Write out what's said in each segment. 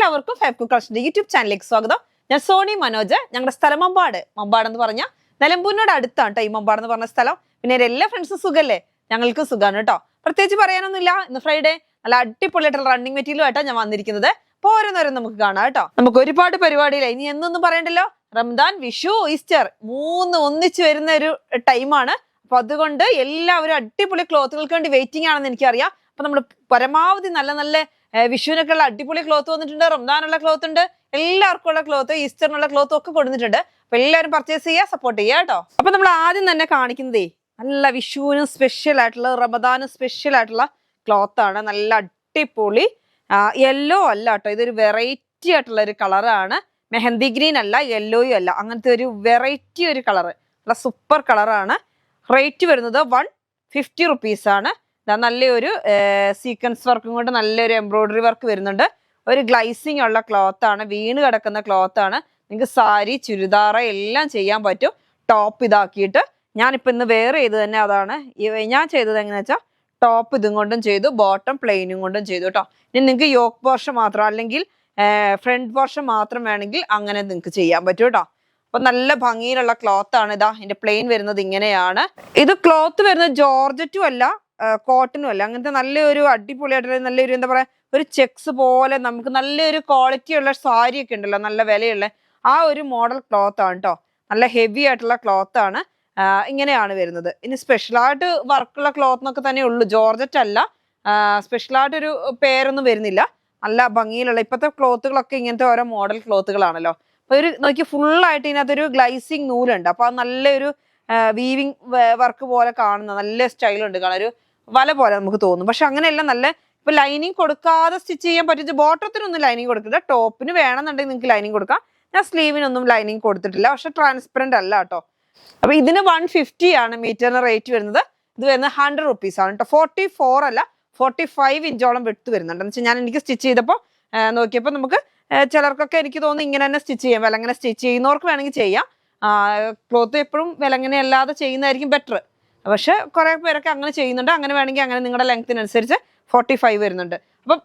എല്ലാവർക്കും five cook കളക്ഷന്റെ YouTube ചാനലിലേക്ക് സ്വാഗതം. ഞാൻ സോണി മനോജ്. ഞങ്ങളുടെ സ്ഥലം മമ്പാട്. മമ്പാട് എന്ന് പറഞ്ഞാൽ നിലമ്പൂരിനോട് അടുത്താണ് കേട്ടോ ഈ മമ്പാട് എന്ന് പറഞ്ഞ സ്ഥലം. പിന്നെ എല്ലാ ഫ്രണ്ട്സും സുഖല്ലേ? ഞങ്ങൾക്ക് സുഖമാണ് കേട്ടോ. പ്രത്യേകിച്ച് പറയാനൊന്നുമില്ല. ഇന്ന് ഫ്രൈഡേ നല്ല അടിപൊളിയായിട്ടുള്ള റണ്ണിങ് മെറ്റീരിയലുമായിട്ടാണ് ഞാൻ വന്നിരിക്കുന്നത്. അപ്പോൾ ഓരോന്നോരോന്ന് നമുക്ക് കാണാം കേട്ടോ. നമുക്ക് ഒരുപാട് പരിപാടിയില്ല. ഇനി എന്നൊന്നും പറയണ്ടല്ലോ. റംദാൻ, വിഷു, ഈസ്റ്റർ മൂന്ന് ഒന്നിച്ച് വരുന്ന ഒരു ടൈമാണ്. അപ്പൊ അതുകൊണ്ട് എല്ലാവരും അടിപൊളി ക്ലോത്തുകൾക്ക് വേണ്ടി വെയിറ്റിംഗ് ആണെന്ന് എനിക്കറിയാം. അപ്പൊ നമ്മൾ പരമാവധി നല്ല നല്ല വിഷുവിനൊക്കെ ഉള്ള അടിപൊളി ക്ലോത്ത് വന്നിട്ടുണ്ട്, റംദാനുള്ള ക്ലോത്ത് ഉണ്ട്, എല്ലാവർക്കും ഉള്ള ക്ലോത്ത്, ഈസ്റ്ററിനുള്ള ക്ലോത്തും ഒക്കെ കൊടുത്തിട്ടുണ്ട്. അപ്പൊ എല്ലാവരും പർച്ചേസ് ചെയ്യുക, സപ്പോർട്ട് ചെയ്യുക കേട്ടോ. അപ്പൊ നമ്മൾ ആദ്യം തന്നെ കാണിക്കുന്നതേ നല്ല വിഷുവിനും സ്പെഷ്യൽ ആയിട്ടുള്ള റമദാനും സ്പെഷ്യൽ ആയിട്ടുള്ള ക്ലോത്ത് ആണ്. നല്ല അടിപൊളി യെല്ലോ അല്ല കേട്ടോ, ഇതൊരു വെറൈറ്റി ആയിട്ടുള്ള ഒരു കളറാണ്. മെഹന്തി ഗ്രീൻ അല്ല, യെല്ലോയും അല്ല, അങ്ങനത്തെ ഒരു വെറൈറ്റി ഒരു കളറ്, നല്ല സൂപ്പർ കളറാണ്. റേറ്റ് വരുന്നത് 150 rupees ആണ്. നല്ലൊരു സീക്വൻസ് വർക്കും കൊണ്ട് നല്ലൊരു എംബ്രോയിഡറി വർക്ക് വരുന്നുണ്ട്. ഒരു ഗ്ലൈസിങ് ഉള്ള ക്ലോത്ത് ആണ്, വീണ് കിടക്കുന്ന ക്ലോത്ത് ആണ്. നിങ്ങൾക്ക് സാരി, ചുരിദാറ എല്ലാം ചെയ്യാൻ പറ്റും. ടോപ്പ് ഇതാക്കിയിട്ട് ഞാനിപ്പോൾ ഇന്ന് വെയർ ചെയ്ത് തന്നെ അതാണ് ഞാൻ ചെയ്തത്. എങ്ങനെയാ വെച്ചാൽ ടോപ്പ് ഇതും കൊണ്ടും ചെയ്തു, ബോട്ടം പ്ലെയിനും കൊണ്ടും ചെയ്തു കേട്ടോ. ഇനി നിങ്ങൾക്ക് യോക്ക് പോർഷൻ മാത്രം അല്ലെങ്കിൽ ഫ്രണ്ട് പോർഷൻ മാത്രം വേണമെങ്കിൽ അങ്ങനെ നിങ്ങൾക്ക് ചെയ്യാൻ പറ്റും കേട്ടോ. അപ്പൊ നല്ല ഭംഗിയിലുള്ള ക്ലോത്ത് ആണ്. ഇതാ ഇതിന്റെ പ്ലെയിൻ വരുന്നത് ഇങ്ങനെയാണ്. ഇത് ക്ലോത്ത് വരുന്നത് ജോർജറ്റും അല്ല, കോട്ടനും അല്ല, അങ്ങനത്തെ നല്ലൊരു അടിപൊളിയായിട്ടുള്ള നല്ലൊരു എന്താ പറയാ ഒരു ചെക്സ് പോലെ നമുക്ക് നല്ലൊരു ക്വാളിറ്റി ഉള്ള സാരി ഒക്കെ ഉണ്ടല്ലോ, നല്ല വിലയുള്ള ആ ഒരു മോഡൽ ക്ലോത്ത് ആണ് കേട്ടോ. നല്ല ഹെവി ആയിട്ടുള്ള ക്ലോത്ത് ആണ്. ഇങ്ങനെയാണ് വരുന്നത്. ഇനി സ്പെഷ്യലായിട്ട് വർക്കുള്ള ക്ലോത്ത് എന്നൊക്കെ തന്നെ ഉള്ളൂ, ജോർജറ്റ് അല്ല. സ്പെഷ്യലായിട്ടൊരു പേരൊന്നും വരുന്നില്ല. നല്ല ഭംഗിയിലുള്ള ഇപ്പോഴത്തെ ക്ലോത്തുകളൊക്കെ ഇങ്ങനത്തെ ഓരോ മോഡൽ ക്ലോത്തുകളാണല്ലോ. അപ്പൊ ഒരു നോക്കി ഫുള്ളായിട്ട് ഇതിനകത്തൊരു ഗ്ലൈസിങ് നൂലുണ്ട്. അപ്പൊ അത് നല്ലൊരു വീവിങ് വർക്ക് പോലെ കാണുന്ന നല്ല സ്റ്റൈലുണ്ട്, കാണാൻ ഒരു വല പോലെ നമുക്ക് തോന്നും. പക്ഷെ അങ്ങനെയല്ല, നല്ല ഇപ്പൊ ലൈനിങ് കൊടുക്കാതെ സ്റ്റിച്ച് ചെയ്യാൻ പറ്റും. ബോട്ടത്തിനൊന്നും ലൈനിങ് കൊടുക്കില്ല, ടോപ്പിന് വേണമെന്നുണ്ടെങ്കിൽ നിങ്ങൾക്ക് ലൈനിങ് കൊടുക്കാം. ഞാൻ സ്ലീവിനൊന്നും ലൈനിങ് കൊടുത്തിട്ടില്ല, പക്ഷെ ട്രാൻസ്പെറന്റ് അല്ല കേട്ടോ. അപ്പൊ ഇതിന് 150 ആണ് മീറ്ററിന് റേറ്റ് വരുന്നത്. ഇത് വരുന്നത് 100 rupees ആണ് കേട്ടോ. 44 അല്ല 45 ഇഞ്ചോളം വെട്ട് വരുന്നുണ്ട്. എന്ന് വെച്ചാൽ ഞാൻ എനിക്ക് സ്റ്റിച്ച് ചെയ്തപ്പോൾ നോക്കിയപ്പോൾ നമുക്ക് ചിലർക്കൊക്കെ എനിക്ക് തോന്നുന്നു ഇങ്ങനെ തന്നെ സ്റ്റിച്ച് ചെയ്യാം. വിലങ്ങനെ സ്റ്റിച്ച് ചെയ്യുന്നവർക്ക് വേണമെങ്കിൽ ചെയ്യാം. ക്ലോത്ത് എപ്പോഴും വിലങ്ങനെ അല്ലാതെ ചെയ്യുന്നതായിരിക്കും ബെറ്റർ. പക്ഷെ കുറെ പേരൊക്കെ അങ്ങനെ ചെയ്യുന്നുണ്ട്. അങ്ങനെ വേണമെങ്കിൽ അങ്ങനെ നിങ്ങളുടെ ലെങ്ത്തിനനുസരിച്ച് 45 വരുന്നുണ്ട്. അപ്പം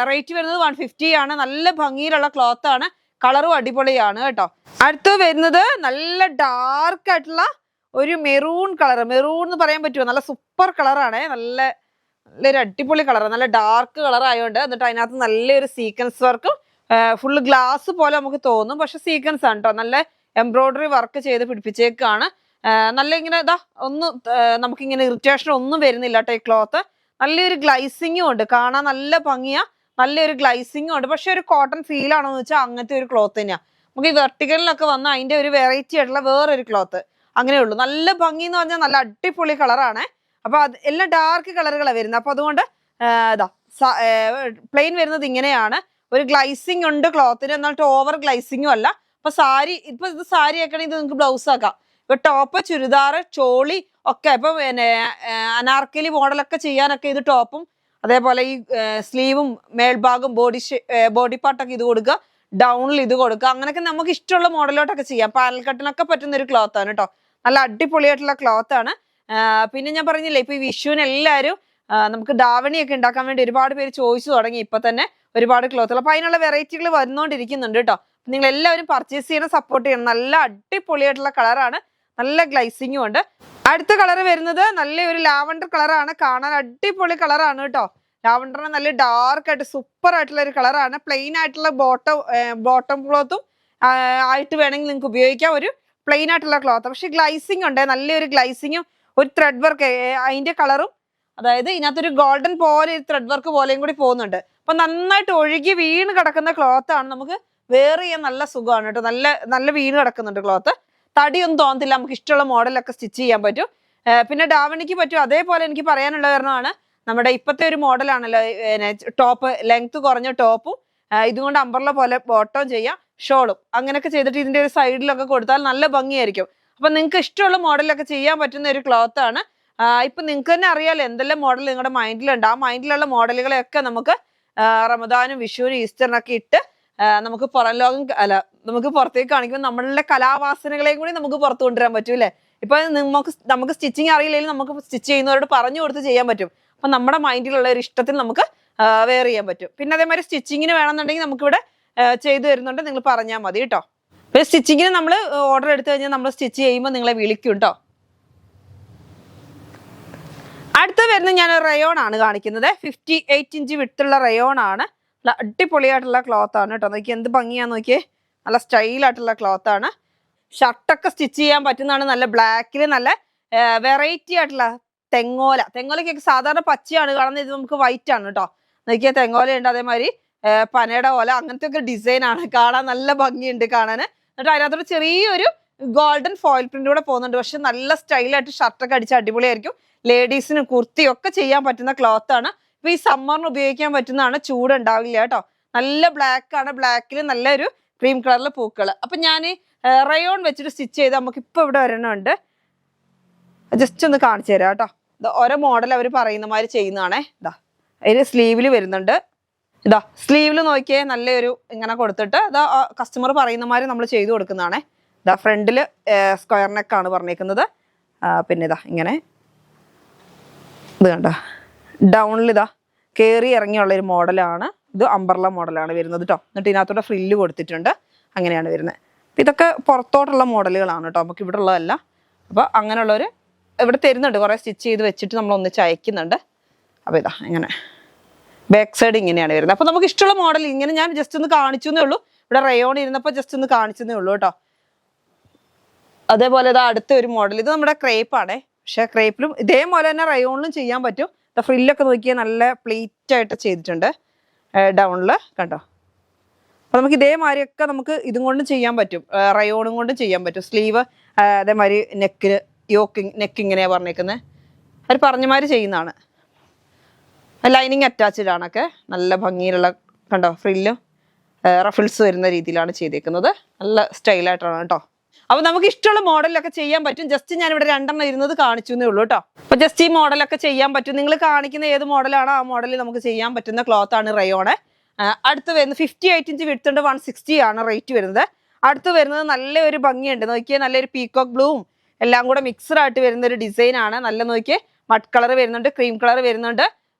റേറ്റ് വരുന്നത് 150 ആണ്. നല്ല ഭംഗിയിലുള്ള ക്ലോത്ത് ആണ്, കളറും അടിപൊളിയാണ് കേട്ടോ. അടുത്ത് വരുന്നത് നല്ല ഡാർക്ക് ആയിട്ടുള്ള ഒരു മെറൂൺ കളർ. മെറൂൺ എന്ന് പറയാൻ പറ്റുമോ? നല്ല സൂപ്പർ കളറാണ്. നല്ലൊരു അടിപൊളി കളർ, നല്ല ഡാർക്ക് കളർ ആയതുകൊണ്ട്. എന്നിട്ട് അതിനകത്ത് നല്ലൊരു സീക്വൻസ് വർക്കും ഫുള്ള് ഗ്ലാസ് പോലെ നമുക്ക് തോന്നും, പക്ഷെ സീക്വൻസ് ആണ് കേട്ടോ. നല്ല എംബ്രോയിഡറി വർക്ക് ചെയ്ത് പിടിപ്പിച്ചേക്കാണ്. നല്ല ഇങ്ങനെ ഇതാ ഒന്നും നമുക്കിങ്ങനെ ഇറിറ്റേഷൻ ഒന്നും വരുന്നില്ല കേട്ടോ ഈ ക്ലോത്ത്. നല്ലൊരു ഗ്ലൈസിങ്ങും ഉണ്ട്, കാണാൻ നല്ല ഭംഗിയാ. നല്ലൊരു ഗ്ലൈസിങ്ങും ഉണ്ട്. പക്ഷെ ഒരു കോട്ടൺ ഫീൽ ആണോ എന്ന് വെച്ചാൽ അങ്ങനത്തെ ഒരു ക്ലോത്ത് തന്നെയാണ്. നമുക്ക് ഈ വെർട്ടിക്കലിലൊക്കെ വന്ന അതിന്റെ ഒരു വെറൈറ്റി ആയിട്ടുള്ള വേറൊരു ക്ലോത്ത് അങ്ങനെയുള്ളൂ. നല്ല ഭംഗി എന്ന് പറഞ്ഞാൽ നല്ല അടിപൊളി കളറാണ്. അപ്പൊ അത് എല്ലാം ഡാർക്ക് കളറുകളാണ് വരുന്നത്. അപ്പൊ അതുകൊണ്ട് ഇതാ പ്ലെയിൻ വരുന്നത് ഇങ്ങനെയാണ്. ഒരു ഗ്ലൈസിങ് ഉണ്ട് ക്ലോത്തിന്, എന്നിട്ട് ഓവർ ഗ്ലൈസിങ്ങും അല്ല. അപ്പൊ സാരി ഇപ്പൊ ഇത് സാരി ആക്കണമെങ്കിൽ ഇത് നിങ്ങൾക്ക് ബ്ലൗസ് ആക്കാം. ഇപ്പൊ ടോപ്പ്, ചുരിദാറ്, ചോളി ഒക്കെ ഇപ്പൊ പിന്നെ അനാർക്കലി മോഡലൊക്കെ ചെയ്യാനൊക്കെ ഇത് ടോപ്പും അതേപോലെ ഈ സ്ലീവും മേൽഭാഗം ബോഡി പാർട്ടൊക്കെ ഇത് കൊടുക്കുക, ഡൗണിൽ ഇത് കൊടുക്കുക. അങ്ങനെയൊക്കെ നമുക്ക് ഇഷ്ടമുള്ള മോഡലോട്ടൊക്കെ ചെയ്യാം. പാനൽ കട്ടിനൊക്കെ പറ്റുന്ന ഒരു ക്ലോത്ത് ആണ് കേട്ടോ. നല്ല അടിപൊളിയായിട്ടുള്ള ക്ലോത്ത് ആണ്. പിന്നെ ഞാൻ പറഞ്ഞില്ലേ ഇപ്പൊ ഈ വിഷുവിന് എല്ലാവരും നമുക്ക് ദാവണിയൊക്കെ ഉണ്ടാക്കാൻ വേണ്ടി ഒരുപാട് പേര് ചോദിച്ചു തുടങ്ങി. ഇപ്പൊ തന്നെ ഒരുപാട് ക്ലോത്തുകൾ, അപ്പൊ അതിനുള്ള വെറൈറ്റികൾ വന്നുകൊണ്ടിരിക്കുന്നുണ്ട് കേട്ടോ. നിങ്ങൾ എല്ലാവരും പർച്ചേസ് ചെയ്യണം, സപ്പോർട്ട് ചെയ്യണം. നല്ല അടിപൊളിയായിട്ടുള്ള കളറാണ്, നല്ല ഗ്ലൈസിങ്ങും ഉണ്ട്. അടുത്ത കളർ വരുന്നത് നല്ലൊരു ലാവണ്ടർ കളറാണ്. കാണാൻ അടിപൊളി കളറാണ് കേട്ടോ. ലാവണ്ടറിന് നല്ല ഡാർക്ക് ആയിട്ട് സൂപ്പർ ആയിട്ടുള്ള ഒരു കളറാണ്. പ്ലെയിൻ ആയിട്ടുള്ള ബോട്ടം ക്ലോത്തും ആയിട്ട് വേണമെങ്കിൽ നിങ്ങൾക്ക് ഉപയോഗിക്കാം. ഒരു പ്ലെയിൻ ആയിട്ടുള്ള ക്ലോത്ത്, പക്ഷെ ഗ്ലൈസിങ് ഉണ്ട്, നല്ലൊരു ഗ്ലൈസിങ്ങും ഒരു ത്രെഡ് വർക്ക് അതിന്റെ കളറും, അതായത് ഇതിനകത്തൊരു ഗോൾഡൻ പോലെ ത്രെഡ് വർക്ക് പോലെയും കൂടി പോകുന്നുണ്ട്. അപ്പൊ നന്നായിട്ട് ഒഴുകി വീണ് കിടക്കുന്ന ക്ലോത്ത് ആണ്. നമുക്ക് വെയർ ചെയ്യാൻ നല്ല സുഖമാണ് കേട്ടോ. നല്ല വീണ് കിടക്കുന്നുണ്ട് ക്ലോത്ത്. തടിയൊന്നും തോന്നത്തില്ല, നമുക്ക് ഇഷ്ടമുള്ള മോഡലൊക്കെ സ്റ്റിച്ച് ചെയ്യാൻ പറ്റും. പിന്നെ ഡാവണിക്ക് പറ്റും. അതേപോലെ എനിക്ക് പറയാനുള്ള കാരണമാണ് നമ്മുടെ ഇപ്പോഴത്തെ ഒരു മോഡലാണല്ലോ ടോപ്പ്, ലെങ്ത് കുറഞ്ഞ ടോപ്പും ഇതുകൊണ്ട് അമ്പർല പോലെ ബോട്ടവും ചെയ്യാം, ഷോളും അങ്ങനെയൊക്കെ ചെയ്തിട്ട് ഇതിന്റെ ഒരു സൈഡിലൊക്കെ കൊടുത്താൽ നല്ല ഭംഗിയായിരിക്കും. അപ്പൊ നിങ്ങൾക്ക് ഇഷ്ടമുള്ള മോഡലൊക്കെ ചെയ്യാൻ പറ്റുന്ന ഒരു ക്ലോത്ത് ആണ്. ഇപ്പൊ നിങ്ങൾക്ക് തന്നെ അറിയാലോ എന്തെല്ലാം മോഡൽ നിങ്ങളുടെ മൈൻഡിലുണ്ട്. ആ മൈൻഡിലുള്ള മോഡലുകളെയൊക്കെ നമുക്ക് റമദാനും വിഷുവിനും ഈസ്റ്ററിനൊക്കെ ഇട്ട് നമുക്ക് പുറം ലോകം നമുക്ക് പുറത്തേക്ക് കാണിക്കുമ്പോൾ നമ്മളുടെ കലാവാസനകളെയും കൂടി നമുക്ക് പുറത്തു കൊണ്ടുവരാൻ പറ്റും അല്ലേ. ഇപ്പൊ നമുക്ക് സ്റ്റിച്ചിങ് അറിയില്ലെങ്കിൽ നമുക്ക് സ്റ്റിച്ച് ചെയ്യുന്നവരോട് പറഞ്ഞു കൊടുത്ത് ചെയ്യാൻ പറ്റും. അപ്പൊ നമ്മുടെ മൈൻഡിലുള്ള ഒരു ഇഷ്ടത്തിൽ നമുക്ക് വെയർ ചെയ്യാൻ പറ്റും. പിന്നെ അതേമാതിരി സ്റ്റിച്ചിങ്ങിന് വേണമെന്നുണ്ടെങ്കിൽ നമുക്കിവിടെ ചെയ്തു തരുന്നുണ്ട്, നിങ്ങൾ പറഞ്ഞാൽ മതി കേട്ടോ. പിന്നെ സ്റ്റിച്ചിങ്ങിന് നമ്മൾ ഓർഡർ എടുത്തു കഴിഞ്ഞാൽ നമ്മൾ സ്റ്റിച്ച് ചെയ്യുമ്പോൾ നിങ്ങളെ വിളിക്കും കേട്ടോ. അടുത്ത വരുന്നത് ഞാൻ റയോൺ ആണ് കാണിക്കുന്നത്. 58 ഇഞ്ച് വിട്ടുള്ള റയോൺ ആണ്. അടിപൊളിയായിട്ടുള്ള ക്ലോത്ത് ആണ് കേട്ടോ. നോക്കി എന്ത് ഭംഗിയാന്ന് നോക്കിയേ, നല്ല സ്റ്റൈലായിട്ടുള്ള ക്ലോത്ത് ആണ്. ഷർട്ടൊക്കെ സ്റ്റിച്ച് ചെയ്യാൻ പറ്റുന്നതാണ്. നല്ല ബ്ലാക്കിൽ നല്ല വെറൈറ്റി ആയിട്ടുള്ള തെങ്ങോലക്കൊക്കെ സാധാരണ പച്ചയാണ് കാണുന്നത്, ഇത് നമുക്ക് വൈറ്റ് ആണ് കേട്ടോ. നോക്കിയാൽ തെങ്ങോലയുണ്ട്, അതേമാതിരി പനയുടെ ഓല, അങ്ങനത്തെ ഒക്കെ ഡിസൈൻ ആണ്. കാണാൻ നല്ല ഭംഗിയുണ്ട് കാണാൻ. എന്നിട്ട് അതിനകത്തൊരു ചെറിയൊരു ഗോൾഡൻ ഫോയിൽ പ്രിന്റ് കൂടെ പോകുന്നുണ്ട്. പക്ഷെ നല്ല സ്റ്റൈലായിട്ട് ഷർട്ടൊക്കെ അടിച്ച് അടിപൊളിയായിരിക്കും. ലേഡീസിന് കുർത്തിയൊക്കെ ചെയ്യാൻ പറ്റുന്ന ക്ലോത്ത് ആണ്. ഇപ്പൊ ഈ സമ്മറിന് ഉപയോഗിക്കാൻ പറ്റുന്നതാണ്, ചൂട് ഉണ്ടാവില്ല കേട്ടോ. നല്ല ബ്ലാക്ക് ആണ്, ബ്ലാക്കിൽ നല്ലൊരു ക്രീം കളറിലെ പൂക്കൾ. അപ്പൊ ഞാൻ റയോൺ വെച്ചിട്ട് സ്റ്റിച്ച് ചെയ്ത് നമുക്ക് ഇപ്പൊ ഇവിടെ വരണുണ്ട്. ജസ്റ്റ് ഒന്ന് കാണിച്ചു തരാം കേട്ടോ. ഓരോ മോഡൽ അവർ പറയുന്ന മാതിരി ചെയ്യുന്നതാണേ. ഇതാ അതിന് സ്ലീവിൽ വരുന്നുണ്ട്. ഇതാ സ്ലീവിൽ നോക്കിയേ, നല്ലൊരു ഇങ്ങനെ കൊടുത്തിട്ട് ഇതാ കസ്റ്റമർ പറയുന്ന മാതിരി നമ്മൾ ചെയ്തു കൊടുക്കുന്നതാണേ. ഇതാ ഫ്രണ്ടിൽ സ്ക്വയർ നെക്കാണ് പറഞ്ഞേക്കുന്നത്. പിന്നെ ഇതാ ഇങ്ങനെ ഇത് കണ്ട ഡൗണിൽ ഇതാ കയറി ഇറങ്ങിയുള്ള ഒരു മോഡലാണ്. ഇത് അംബർല മോഡലാണ് വരുന്നത് കേട്ടോ. എന്നിട്ട് ഇതിനകത്തോടെ ഫ്രില്ല് കൊടുത്തിട്ടുണ്ട്, അങ്ങനെയാണ് വരുന്നത്. അപ്പം ഇതൊക്കെ പുറത്തോട്ടുള്ള മോഡലുകളാണ് കേട്ടോ, നമുക്ക് ഇവിടെ ഉള്ളതല്ല. അപ്പോൾ അങ്ങനെയുള്ളവർ ഇവിടെ തരുന്നുണ്ട്, കുറേ സ്റ്റിച്ച് ചെയ്ത് വെച്ചിട്ട് നമ്മൾ ഒന്നിച്ച് അയക്കുന്നുണ്ട്. അപ്പോൾ ഇതാ ഇങ്ങനെ ബാക്ക് സൈഡ് ഇങ്ങനെയാണ് വരുന്നത്. അപ്പോൾ നമുക്ക് ഇഷ്ടമുള്ള മോഡൽ ഇങ്ങനെ ഞാൻ ജസ്റ്റ് ഒന്ന് കാണിച്ചു എന്നേ ഉള്ളൂ. ഇവിടെ റയോൺ ഇരുന്നപ്പോൾ ജസ്റ്റ് ഒന്ന് കാണിച്ചെന്നേ ഉള്ളൂ കേട്ടോ. അതേപോലെ ഇതാ അടുത്ത ഒരു മോഡൽ, ഇത് നമ്മുടെ ക്രേപ്പാണേ. പക്ഷെ ക്രേപ്പിലും ഇതേപോലെ തന്നെ റയോണിലും ചെയ്യാൻ പറ്റും. ഫ്രില്ലൊക്കെ നോക്കിയാൽ നല്ല പ്ലീറ്റ് ആയിട്ട് ചെയ്തിട്ടുണ്ട് ഡൗണിൽ കണ്ടോ. അപ്പോൾ നമുക്ക് ഇതേമാതിരിയൊക്കെ നമുക്ക് ഇതും കൊണ്ടും ചെയ്യാൻ പറ്റും, റയോണും കൊണ്ടും ചെയ്യാൻ പറ്റും. സ്ലീവ് അതേമാതിരി നെക്ക് ഇങ്ങനെയാണ് പറഞ്ഞേക്കുന്നത്. അവർ പറഞ്ഞമാതിരി ചെയ്യുന്നതാണ്. ലൈനിങ് അറ്റാച്ച്ഡ് ആണൊക്കെ നല്ല ഭംഗിയിലുള്ള കണ്ടോ, ഫ്രില്ലും റഫിൾസ് വരുന്ന രീതിയിലാണ് ചെയ്തേക്കുന്നത്. നല്ല സ്റ്റൈലായിട്ടാണ് കേട്ടോ. അപ്പൊ നമുക്ക് ഇഷ്ടമുള്ള മോഡലൊക്കെ ചെയ്യാൻ പറ്റും. ജസ്റ്റ് ഞാൻ ഇവിടെ 2 എണ്ണം ഇരുന്നത് കാണിച്ചു എന്നേ ഉള്ളൂ കേട്ടോ. അപ്പൊ ജസ്റ്റ് ഈ മോഡലൊക്കെ ചെയ്യാൻ പറ്റും. നിങ്ങൾ കാണിക്കുന്ന ഏത് മോഡലാണോ ആ മോഡലിൽ നമുക്ക് ചെയ്യാൻ പറ്റുന്ന ക്ലോത്ത് ആണ് റയോണ്. അടുത്ത് വരുന്നത് 58 ഇഞ്ച് വിടുത്തുണ്ട്, 160 ആണ് റേറ്റ് വരുന്നത്. അടുത്ത് വരുന്നത് നല്ലൊരു ഭംഗിയുണ്ട്, നോക്കിയാൽ നല്ലൊരു പീകോക്ക് ബ്ലൂവും എല്ലാം കൂടെ മിക്സഡ് ആയിട്ട് വരുന്ന ഒരു ഡിസൈൻ ആണ്. നല്ല നോക്കിയേ മഡ് കളർ വരുന്നുണ്ട്, ക്രീം കളർ വരുന്നുണ്ട്,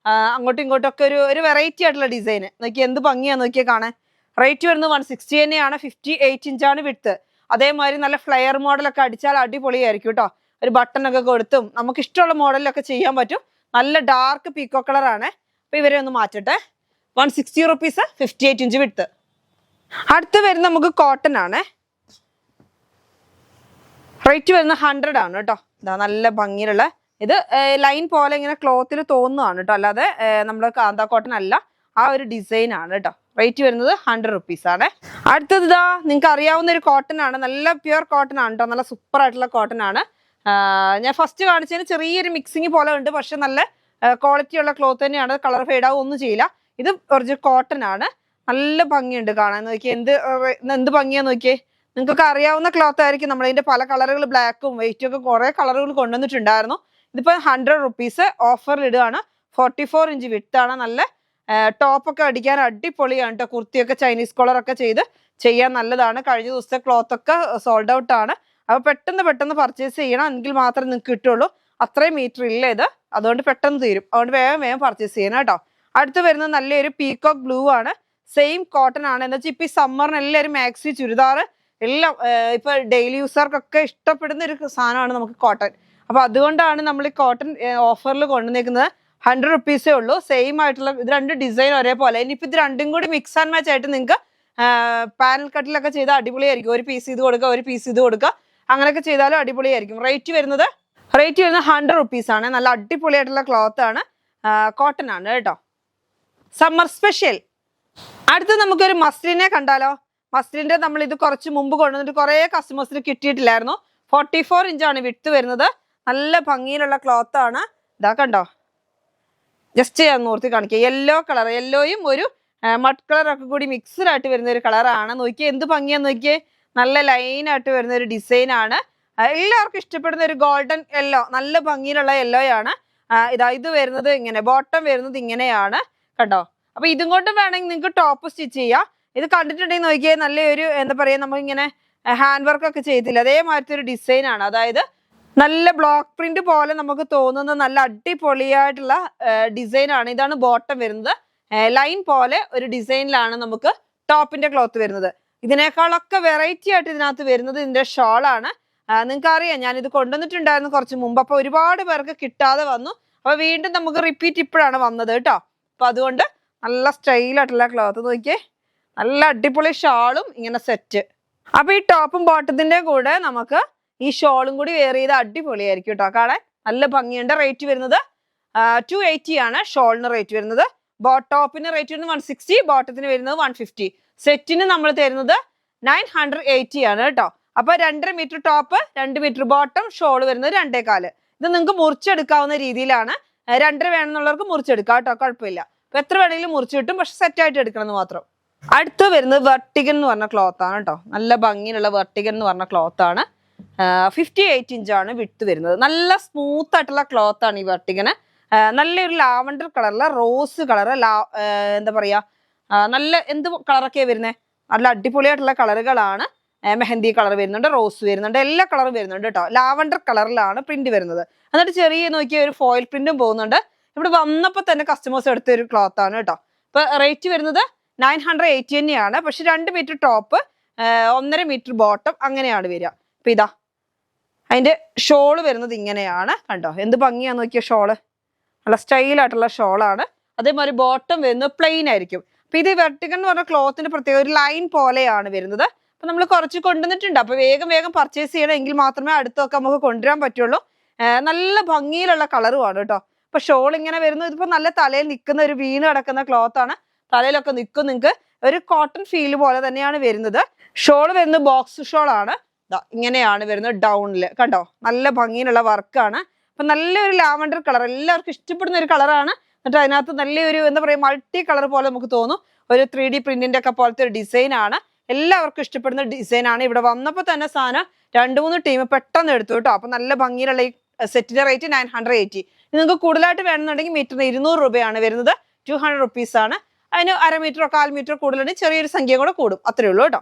അങ്ങോട്ടും ഇങ്ങോട്ടും ഒക്കെ ഒരു വെറൈറ്റി ആയിട്ടുള്ള ഡിസൈൻ. നോക്കിയാൽ എന്ത് ഭംഗിയാന്ന് നോക്കിയാൽ കാണാൻ. റേറ്റ് വരുന്നത് 160 തന്നെയാണ്. 58 ഇഞ്ചാണ് വിടുത്ത്. അതേമാതിരി നല്ല ഫ്ലെയർ മോഡലൊക്കെ അടിച്ചാൽ അടിപൊളിയായിരിക്കും കേട്ടോ. ഒരു ബട്ടണൊക്കെ കൊടുത്തും നമുക്ക് ഇഷ്ടമുള്ള മോഡലിലൊക്കെ ചെയ്യാൻ പറ്റും. നല്ല ഡാർക്ക് പീക്കോ കളറാണ്. അപ്പൊ ഇവരെ ഒന്ന് മാറ്റട്ടെ. 160 റുപ്പീസ്, 58 ഇഞ്ച് വിടുത്ത്. അടുത്ത് വരുന്ന നമുക്ക് കോട്ടൺ ആണ്. റേറ്റ് വരുന്നത് 100 ആണ് കേട്ടോ. ഇതാ നല്ല ഭംഗിയിലുള്ള ഇത് ലൈൻ പോലെ ഇങ്ങനെ ക്ലോത്തിൽ തോന്നുന്നതാണ് കേട്ടോ, അല്ലാതെ നമ്മൾ കാന്ത കോട്ടൺ അല്ല. ആ ഒരു ഡിസൈൻ ആണ് കേട്ടോ. റേറ്റ് വരുന്നത് 100 റുപ്പീസ് ആണ്. അടുത്തത് ഇതാ നിങ്ങൾക്ക് അറിയാവുന്ന ഒരു കോട്ടൺ ആണ്, നല്ല പ്യുവർ കോട്ടൺ ആണ് കേട്ടോ. നല്ല സൂപ്പർ ആയിട്ടുള്ള കോട്ടൺ ആണ്. ഞാൻ ഫസ്റ്റ് കാണിച്ചതിന് ചെറിയൊരു മിക്സിങ് പോലെ ഉണ്ട്, പക്ഷെ നല്ല ക്വാളിറ്റി ഉള്ള ക്ലോത്ത് തന്നെയാണ്. കളർ ഫെയ്ഡ് ആവും ഒന്നും ചെയ്യില്ല. ഇത് ഒറിജിനൽ കോട്ടൺ ആണ്. നല്ല ഭംഗിയുണ്ട് കാണാൻ. നോക്കിയേ എന്ത് ഭംഗിയാന്ന് നോക്കിയേ. നിങ്ങൾക്കൊക്കെ അറിയാവുന്ന ക്ലോത്ത് ആയിരിക്കും. നമ്മളതിന്റെ പല കളറുകൾ, ബ്ലാക്കും വൈറ്റും ഒക്കെ കുറെ കളറുകൾ കൊണ്ടുവന്നിട്ടുണ്ടായിരുന്നു. ഇതിപ്പോ 100 റുപ്പീസ് ഓഫറിൽ ഇടുകയാണ്. 44 ഇഞ്ച് വിട്ടാണ്. നല്ല ടോപ്പൊക്കെ അടിക്കാൻ അടിപൊളിയാണ് കേട്ടോ. കുർത്തിയൊക്കെ ചൈനീസ് കോളറൊക്കെ ചെയ്യാൻ നല്ലതാണ്. കഴിഞ്ഞ ദിവസത്തെ ക്ലോത്ത് ഒക്കെ സോൾഡ് ഔട്ട് ആണ്. അപ്പോൾ പെട്ടെന്ന് പർച്ചേസ് ചെയ്യണം, എങ്കിൽ മാത്രമേ നിങ്ങൾക്ക് കിട്ടുള്ളൂ. അത്രയും മീറ്റർ ഇല്ല ഇത്, അതുകൊണ്ട് പെട്ടെന്ന് തീരും. അതുകൊണ്ട് വേഗം പർച്ചേസ് ചെയ്യണം കേട്ടോ. അടുത്ത് വരുന്നത് നല്ലൊരു പീകോക്ക് ബ്ലൂ ആണ്. സെയിം കോട്ടൺ ആണ്. എന്താ വെച്ചാൽ ഇപ്പൊ ഈ സമ്മറിന് എല്ലാവരും മാക്സി, ചുരിദാർ എല്ലാം ഇപ്പൊ ഡെയിലി യൂസർക്കൊക്കെ ഇഷ്ടപ്പെടുന്ന ഒരു സാധനമാണ് നമുക്ക് കോട്ടൺ. അപ്പൊ അതുകൊണ്ടാണ് നമ്മൾ ഈ കോട്ടൺ ഓഫറിൽ കൊണ്ടുവന്നേക്കുന്നത്. 100 റുപ്പീസേ ഉള്ളൂ. സെയിം ആയിട്ടുള്ള ഇത് 2 ഡിസൈൻ ഒരേപോലെ. ഇനിയിപ്പോൾ ഇത് 2ഉം കൂടി മിക്സ് ആൻഡ് മാച്ച് ആയിട്ട് നിങ്ങൾക്ക് പാനൽ കട്ടിലൊക്കെ ചെയ്താൽ അടിപൊളിയായിരിക്കും. ഒരു പീസ് ഇത് കൊടുക്കുക, ഒരു പീസ് ഇത് കൊടുക്കുക, അങ്ങനെയൊക്കെ ചെയ്താലും അടിപൊളിയായിരിക്കും. റേറ്റ് വരുന്നത് 100 റുപ്പീസ് ആണ്. നല്ല അടിപൊളിയായിട്ടുള്ള ക്ലോത്ത് ആണ്, കോട്ടൺ ആണ് കേട്ടോ. Summer special. അടുത്ത് നമുക്കൊരു മസ്ലിനെ കണ്ടാലോ. മസ്ലിന്റെ നമ്മൾ ഇത് കുറച്ച് മുമ്പ് കൊണ്ടുവന്നിട്ട് കുറെ കസ്റ്റമേഴ്സിന് കിട്ടിയിട്ടില്ലായിരുന്നു. 44 ഇഞ്ചാണ് വിട്ട് വരുന്നത്. നല്ല ഭംഗിയിലുള്ള ക്ലോത്ത് ആണ്. ഇതാ കണ്ടോ, ജസ്റ്റ് ഞാൻ നോർത്തി കാണിക്കുക. യെല്ലോ കളർ, യെല്ലോയും ഒരു മഡ് കളറൊക്കെ കൂടി മിക്സ്ഡ് ആയിട്ട് വരുന്ന ഒരു കളറാണ്. നോക്കിയേ എന്ത് ഭംഗിയാന്ന് നോക്കിയേ. നല്ല ലൈനായിട്ട് വരുന്ന ഒരു ഡിസൈൻ ആണ്. എല്ലാവർക്കും ഇഷ്ടപ്പെടുന്ന ഒരു ഗോൾഡൻ യെല്ലോ, നല്ല ഭംഗിയിലുള്ള യെല്ലോ ആണ്. ഇത് വരുന്നത് ഇങ്ങനെ, ബോട്ടം വരുന്നത് ഇങ്ങനെയാണ് കണ്ടോ. അപ്പൊ ഇതും കൊണ്ട് വേണമെങ്കിൽ നിങ്ങൾക്ക് ടോപ്പ് സ്റ്റിച്ച് ചെയ്യാം. ഇത് കണ്ടിട്ടുണ്ടെങ്കിൽ നോക്കിയേ, നല്ലൊരു എന്താ പറയാ, നമ്മളിങ്ങനെ ഹാൻഡ് വർക്ക് ഒക്കെ ചെയ്തില്ല, അതേമാതിരത്തെ ഒരു ഡിസൈൻ ആണ്. അതായത് നല്ല ബ്ലോക്ക് പ്രിന്റ് പോലെ നമുക്ക് തോന്നുന്ന നല്ല അടിപൊളിയായിട്ടുള്ള ഡിസൈൻ ആണ്. ഇതാണ് ബോട്ടം വരുന്നത്. ലൈൻ പോലെ ഒരു ഡിസൈനിലാണ് നമുക്ക് ടോപ്പിന്റെ ക്ലോത്ത് വരുന്നത്. ഇതിനേക്കാളൊക്കെ വെറൈറ്റി ആയിട്ട് ഇതിനകത്ത് വരുന്നത് ഇതിന്റെ ഷോളാണ്. നിങ്ങൾക്ക് അറിയാം, ഞാൻ ഇത് കൊണ്ടുവന്നിട്ടുണ്ടായിരുന്നു കുറച്ച് മുമ്പ്. അപ്പൊ ഒരുപാട് പേർക്ക് കിട്ടാതെ വന്നു. അപ്പൊ വീണ്ടും നമുക്ക് റിപ്പീറ്റ് ഇപ്പോഴാണ് വന്നത് കേട്ടോ. അപ്പൊ അതുകൊണ്ട് നല്ല സ്റ്റൈലായിട്ടുള്ള ക്ലോത്ത് നോക്കിയേ, നല്ല അടിപൊളി ഷാളും ഇങ്ങനെ സെറ്റ്. അപ്പൊ ഈ ടോപ്പും ബോട്ടത്തിന്റെ കൂടെ നമുക്ക് ഈ ഷോളും കൂടി വെയർ ചെയ്ത് അടിപൊളിയായിരിക്കും കേട്ടോ. കാണാൻ നല്ല ഭംഗിയുണ്ട്. റേറ്റ് വരുന്നത് 280 ആണ് ഷോളിന് റേറ്റ് വരുന്നത്. ടോപ്പിന് റേറ്റ് വരുന്നത് 160, ബോട്ടത്തിന് വരുന്നത് 150. സെറ്റിന് നമ്മൾ തരുന്നത് 980 ആണ് കേട്ടോ. അപ്പൊ 2.5 metre top, 2 metre bottom, shawl വരുന്നത് 2.25. ഇത് നിങ്ങൾക്ക് മുറിച്ചെടുക്കാവുന്ന രീതിയിലാണ്. 2.5 വേണമെന്നുള്ളവർക്ക് മുറിച്ചെടുക്കാം കേട്ടോ, കുഴപ്പമില്ല. അപ്പൊ എത്ര വേണമെങ്കിലും മുറിച്ച് കിട്ടും, പക്ഷെ സെറ്റ് ആയിട്ട് എടുക്കണം എന്ന് മാത്രം. അടുത്ത് വരുന്നത് വെർട്ടിഗൻ എന്ന് പറഞ്ഞ ക്ലോത്ത് ആണ് കേട്ടോ. നല്ല ഭംഗിയുള്ള വെർട്ടിഗൻ എന്ന് പറഞ്ഞ ക്ലോത്ത് ആണ്. 58 ഇഞ്ചാണ് വിട്ട് വരുന്നത്. നല്ല സ്മൂത്ത് ആയിട്ടുള്ള ക്ലോത്ത് ആണ് ഈ വെർട്ടിഗന്. നല്ലൊരു ലാവണ്ടർ കളറിലെ റോസ് കളറ്, എന്താ പറയാ, നല്ല എന്ത് കളറൊക്കെയാ വരുന്നത്, നല്ല അടിപൊളിയായിട്ടുള്ള കളറുകളാണ്. മെഹന്തി കളർ വരുന്നുണ്ട്, റോസ് വരുന്നുണ്ട്, എല്ലാ കളറും വരുന്നുണ്ട് കേട്ടോ. ലാവണ്ടർ കളറിലാണ് പ്രിന്റ് വരുന്നത്. എന്നിട്ട് ചെറിയ നോക്കിയ ഒരു ഫോയിൽ പ്രിന്റും പോകുന്നുണ്ട്. ഇവിടെ വന്നപ്പോൾ തന്നെ കസ്റ്റമേഴ്സ് എടുത്ത ഒരു ക്ലോത്ത് ആണ് കേട്ടോ. ഇപ്പൊ റേറ്റ് വരുന്നത് 980 തന്നെയാണ്. പക്ഷെ 2 മീറ്റർ ടോപ്പ്, 1.5 മീറ്റർ ബോട്ടം അങ്ങനെയാണ് വരിക. അപ്പൊ ഇതാ അതിന്റെ ഷോള് വരുന്നത് ഇങ്ങനെയാണ് കണ്ടോ, എന്ത് ഭംഗിയാന്ന് നോക്കിയ ഷോള്, നല്ല സ്റ്റൈലായിട്ടുള്ള ഷോളാണ്. അതേമാതിരി ബോട്ടം വരുന്നത് പ്ലെയിൻ ആയിരിക്കും. അപ്പൊ ഇത് വെർട്ടിഗൻ എന്ന് പറഞ്ഞ ക്ലോത്തിന്റെ പ്രത്യേക ഒരു ലൈൻ പോലെയാണ് വരുന്നത്. അപ്പൊ നമ്മൾ കുറച്ച് കൊണ്ടുവന്നിട്ടുണ്ട്. അപ്പൊ വേഗം വേഗം പർച്ചേസ് ചെയ്യണം, എങ്കിൽ മാത്രമേ അടുത്തൊക്കെ നമുക്ക് കൊണ്ടുവരാൻ പറ്റുള്ളൂ. നല്ല ഭംഗിയിലുള്ള കളറുമാണ് കേട്ടോ. അപ്പൊ ഷോൾ ഇങ്ങനെ വരുന്നു. ഇതിപ്പോ നല്ല തലയിൽ നിൽക്കുന്ന ഒരു വീണ് കിടക്കുന്ന ക്ലോത്ത് ആണ്. തലയിലൊക്കെ നിൽക്കും, നിങ്ങൾക്ക് ഒരു കോട്ടൺ ഫീൽ പോലെ തന്നെയാണ് വരുന്നത്. ഷോൾ വരുന്നത് ബോക്സ് ഷോൾ ആണ്. ഇങ്ങനെയാണ് വരുന്നത് ഡൗണില് കണ്ടോ, നല്ല ഭംഗിയിലുള്ള വർക്കാണ്. അപ്പൊ നല്ലൊരു ലാവണ്ടർ കളർ, എല്ലാവർക്കും ഇഷ്ടപ്പെടുന്ന ഒരു കളറാണ്. എന്നിട്ട് അതിനകത്ത് നല്ലൊരു എന്താ പറയുക, മൾട്ടി കളർ പോലെ നമുക്ക് തോന്നും. ഒരു 3D പ്രിന്റിന്റെ ഒക്കെ പോലത്തെ ഒരു ഡിസൈൻ ആണ്. എല്ലാവർക്കും ഇഷ്ടപ്പെടുന്ന ഡിസൈൻ ആണ്. ഇവിടെ വന്നപ്പോൾ തന്നെ സാധനം 2-3 ടീം പെട്ടെന്ന് എടുത്തു കേട്ടോ. അപ്പൊ നല്ല ഭംഗിയിലുള്ള ഈ സെറ്റിന്റെ റേറ്റ് 980. നിങ്ങൾക്ക് കൂടുതലായിട്ട് വേണമെന്നുണ്ടെങ്കിൽ മീറ്ററിന് 200 രൂപയാണ് വരുന്നത്. 200 റുപ്പീസ് ആണ്. അതിന് 1/2 മീറ്ററോ 1/4 മീറ്ററോ കൂടുതലുണ്ടെങ്കിൽ ചെറിയൊരു സംഖ്യ കൂടെ കൂടും, അത്രേ ഉള്ളൂ കേട്ടോ.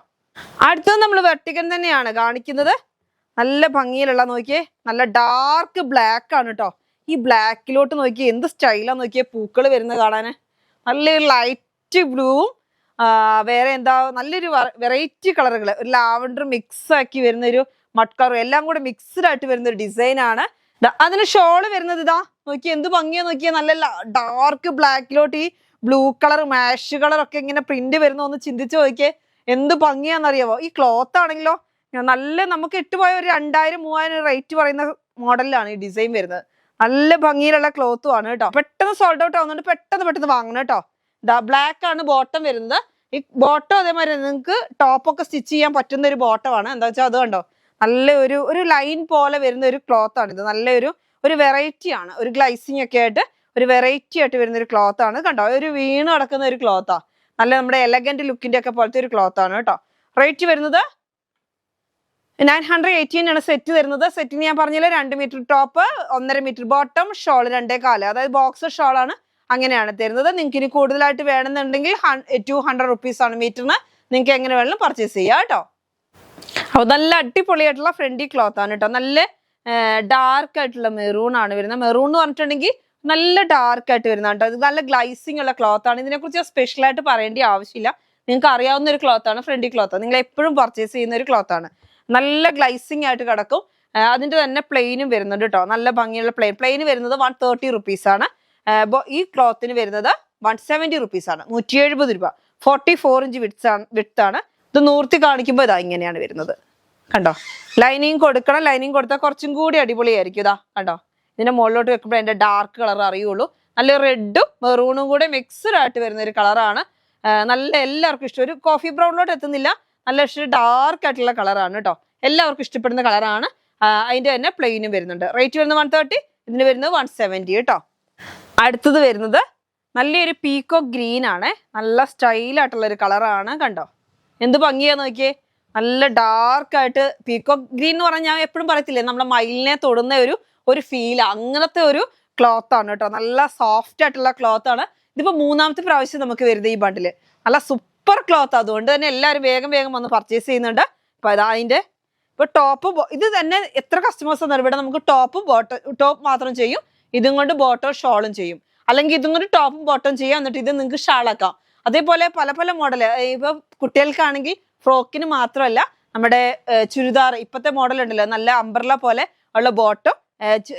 അടുത്തത് നമ്മൾ വെർട്ടിഗൻ തന്നെയാണ് കാണിക്കുന്നത്. നല്ല ഭംഗിയിലുള്ള നോക്കിയേ, നല്ല ഡാർക്ക് ബ്ലാക്ക് ആണ് കേട്ടോ. ഈ ബ്ലാക്കിലോട്ട് നോക്കിയേ എന്ത് സ്റ്റൈലാന്ന് നോക്കിയേ, പൂക്കൾ വരുന്നത് കാണാന്. നല്ലൊരു ലൈറ്റ് ബ്ലൂവും വേറെ എന്താ നല്ലൊരു വെറൈറ്റി കളറുകൾ, ഒരു ലാവണ്ടർ മിക്സ് ആക്കി വരുന്ന ഒരു മഡ് കളർ, എല്ലാം കൂടെ മിക്സ്ഡ് ആയിട്ട് വരുന്ന ഒരു ഡിസൈൻ ആണ്. അതിന് ഷോള് വരുന്നത് ഇതാ നോക്കിയേ, എന്ത് ഭംഗിയാ നോക്കിയാ, നല്ല ഡാർക്ക് ബ്ലാക്കിലോട്ട് ഈ ബ്ലൂ കളർ മാഷ് കളർ ഒക്കെ ഇങ്ങനെ പ്രിന്റ് വരുന്ന ഒന്ന് ചിന്തിച്ച് നോക്കിയേ, എന്ത് ഭംഗിയാന്നറിയാവോ. ഈ ക്ലോത്ത് ആണെങ്കിലോ നല്ല നമുക്ക് ഇട്ടുപോയ ഒരു 2000-3000 റേറ്റ് പറയുന്ന മോഡലിലാണ് ഈ ഡിസൈൻ വരുന്നത്. നല്ല ഭംഗിയിലുള്ള ക്ലോത്തും ആണ് കേട്ടോ. പെട്ടെന്ന് സോൾഡ് ഔട്ട് ആവുന്നുണ്ട്, പെട്ടെന്ന് വാങ്ങണം കേട്ടോ. ബ്ലാക്ക് ആണ് ബോട്ടം വരുന്നത്. ഈ ബോട്ടം അതേമാതിരി നിങ്ങൾക്ക് ടോപ്പൊക്കെ സ്റ്റിച്ച് ചെയ്യാൻ പറ്റുന്ന ഒരു ബോട്ടമാണ്. എന്താ വെച്ചാൽ അത് കണ്ടോ, നല്ല ഒരു ലൈൻ പോലെ വരുന്ന ഒരു ക്ലോത്ത് ആണ് ഇത്. നല്ലൊരു വെറൈറ്റി ആണ്, ഒരു ഗ്ലൈസിങ് ഒക്കെ ആയിട്ട് ഒരു വെറൈറ്റി ആയിട്ട് വരുന്ന ഒരു ക്ലോത്ത് ആണ് കണ്ടോ. ഒരു വീണ് കിടക്കുന്ന ഒരു ക്ലോത്താ, നല്ല നമ്മുടെ എലഗന്റ് ലുക്കിന്റെ ഒക്കെ പോലത്തെ ഒരു ക്ലോത്ത് ആണ് കേട്ടോ. റേറ്റ് വരുന്നത് 980 ആണ് സെറ്റ് വരുന്നത്. സെറ്റിന് ഞാൻ പറഞ്ഞില്ല, 2 metre top, 1.5 metre bottom, shawl 2.25, അതായത് ബോക്സ് ഷോളാണ്. അങ്ങനെയാണ് തരുന്നത്. നിങ്ങൾക്ക് ഇനി കൂടുതലായിട്ട് വേണമെന്നുണ്ടെങ്കിൽ 200 റുപ്പീസ് ആണ് മീറ്ററിന്. നിങ്ങൾക്ക് എങ്ങനെ വേണമെങ്കിലും പർച്ചേസ് ചെയ്യാം കേട്ടോ. അപ്പൊ നല്ല അടിപൊളിയായിട്ടുള്ള ഫ്രണ്ടി ക്ലോത്ത് ആണ് കേട്ടോ. നല്ല ഡാർക്ക് ആയിട്ടുള്ള മെറൂൺ ആണ് വരുന്നത്. മെറൂൺ എന്ന് പറഞ്ഞിട്ടുണ്ടെങ്കിൽ നല്ല ഡാർക്ക് ആയിട്ട് വരുന്ന കേട്ടോ. ഇത് നല്ല ഗ്ലൈസിങ് ഉള്ള ക്ലോത്ത് ആണ്. ഇതിനെക്കുറിച്ച് സ്പെഷ്യൽ ആയിട്ട് പറയേണ്ട ആവശ്യമില്ല, നിങ്ങൾക്ക് അറിയാവുന്ന ഒരു ക്ലോത്ത് ആണ്. ഫ്രണ്ടി ക്ലോത്ത് നിങ്ങൾ എപ്പോഴും പർച്ചേസ് ചെയ്യുന്ന ഒരു ക്ലോത്ത് ആണ്. നല്ല ഗ്ലൈസിങ് ആയിട്ട് കിടക്കും. അതിന്റെ തന്നെ പ്ലെയിനും വരുന്നുണ്ട് കേട്ടോ. നല്ല ഭംഗിയുള്ള പ്ലെയിൻ വരുന്നത് 130 റുപ്പീസ് ആണ്. ഈ ക്ലോത്തിന് വരുന്നത് 170 റുപ്പീസ് ആണ്, 170 രൂപ. 44 ഇഞ്ച് വിഡ്ത്ത് ആണ്. ഇത് നൂർത്തി കാണിക്കുമ്പോൾ ഇതാ ഇങ്ങനെയാണ് വരുന്നത് കണ്ടോ. ലൈനിങ് കൊടുക്കണം, ലൈനിങ് കൊടുത്താൽ കുറച്ചും കൂടി അടിപൊളിയായിരിക്കും. ഇതാ കണ്ടോ, ഇതിന്റെ മുകളിലോട്ട് വെക്കുമ്പോൾ അതിന്റെ ഡാർക്ക് കളർ അറിയുള്ളൂ. നല്ല റെഡും മെറൂണും കൂടെ മിക്സ്ഡ് ആയിട്ട് വരുന്ന ഒരു കളറാണ്. നല്ല എല്ലാവർക്കും ഇഷ്ടം. ഒരു കോഫി ബ്രൗണിലോട്ട് എത്തുന്നില്ല, നല്ല ഇഷ്ടം ഡാർക്ക് ആയിട്ടുള്ള കളറാണ് കേട്ടോ. എല്ലാവർക്കും ഇഷ്ടപ്പെടുന്ന കളറാണ്. അതിന്റെ തന്നെ പ്ലെയിനും വരുന്നുണ്ട്. റേറ്റ് വരുന്നത് 130, ഇതിന് വരുന്നത് 170 കേട്ടോ. അടുത്തത് വരുന്നത് നല്ലൊരു പീക്കോ ഗ്രീൻ ആണ്. നല്ല സ്റ്റൈലായിട്ടുള്ള ഒരു കളറാണ് കണ്ടോ, എന്ത് ഭംഗിയാന്ന് നോക്കിയേ. നല്ല ഡാർക്ക് ആയിട്ട് പീക്കോ ഗ്രീൻ എന്ന് പറഞ്ഞാൽ ഞാൻ എപ്പോഴും പറയത്തില്ലേ, നമ്മളെ മയിലിനെ തൊടുന്ന ഒരു ഫീൽ, അങ്ങനത്തെ ഒരു ക്ലോത്ത് ആണ് കേട്ടോ. നല്ല സോഫ്റ്റ് ആയിട്ടുള്ള ക്ലോത്ത് ആണ്. ഇതിപ്പോ 3ാമത്തെ പ്രാവശ്യം നമുക്ക് വരുന്നത് ഈ ബണ്ടില്. നല്ല സൂപ്പർ ക്ലോത്ത്, അതുകൊണ്ട് തന്നെ എല്ലാവരും വേഗം വന്ന് പർച്ചേസ് ചെയ്യുന്നുണ്ട്. അപ്പൊ അതിന്റെ ഇപ്പൊ ടോപ്പ് ഇത് തന്നെ എത്ര കസ്റ്റമേഴ്സ് വന്നാലും ഇവിടെ നമുക്ക് ടോപ്പ് മാത്രം ചെയ്യും, ഇതും കൊണ്ട് ബോട്ടോ ഷോളും ചെയ്യും. അല്ലെങ്കിൽ ഇതും കൊണ്ട് ടോപ്പും ബോട്ടം ചെയ്യാം, എന്നിട്ട് ഇത് നിങ്ങൾക്ക് ഷാളാക്കാം. അതേപോലെ പല പല മോഡൽ. ഇപ്പൊ കുട്ടികൾക്കാണെങ്കിൽ ഫ്രോക്കിന് മാത്രമല്ല, നമ്മുടെ ചുരിദാർ ഇപ്പത്തെ മോഡൽ ഉണ്ടല്ലോ, നല്ല അംബ്രല പോലെ ഉള്ള ബോട്ടും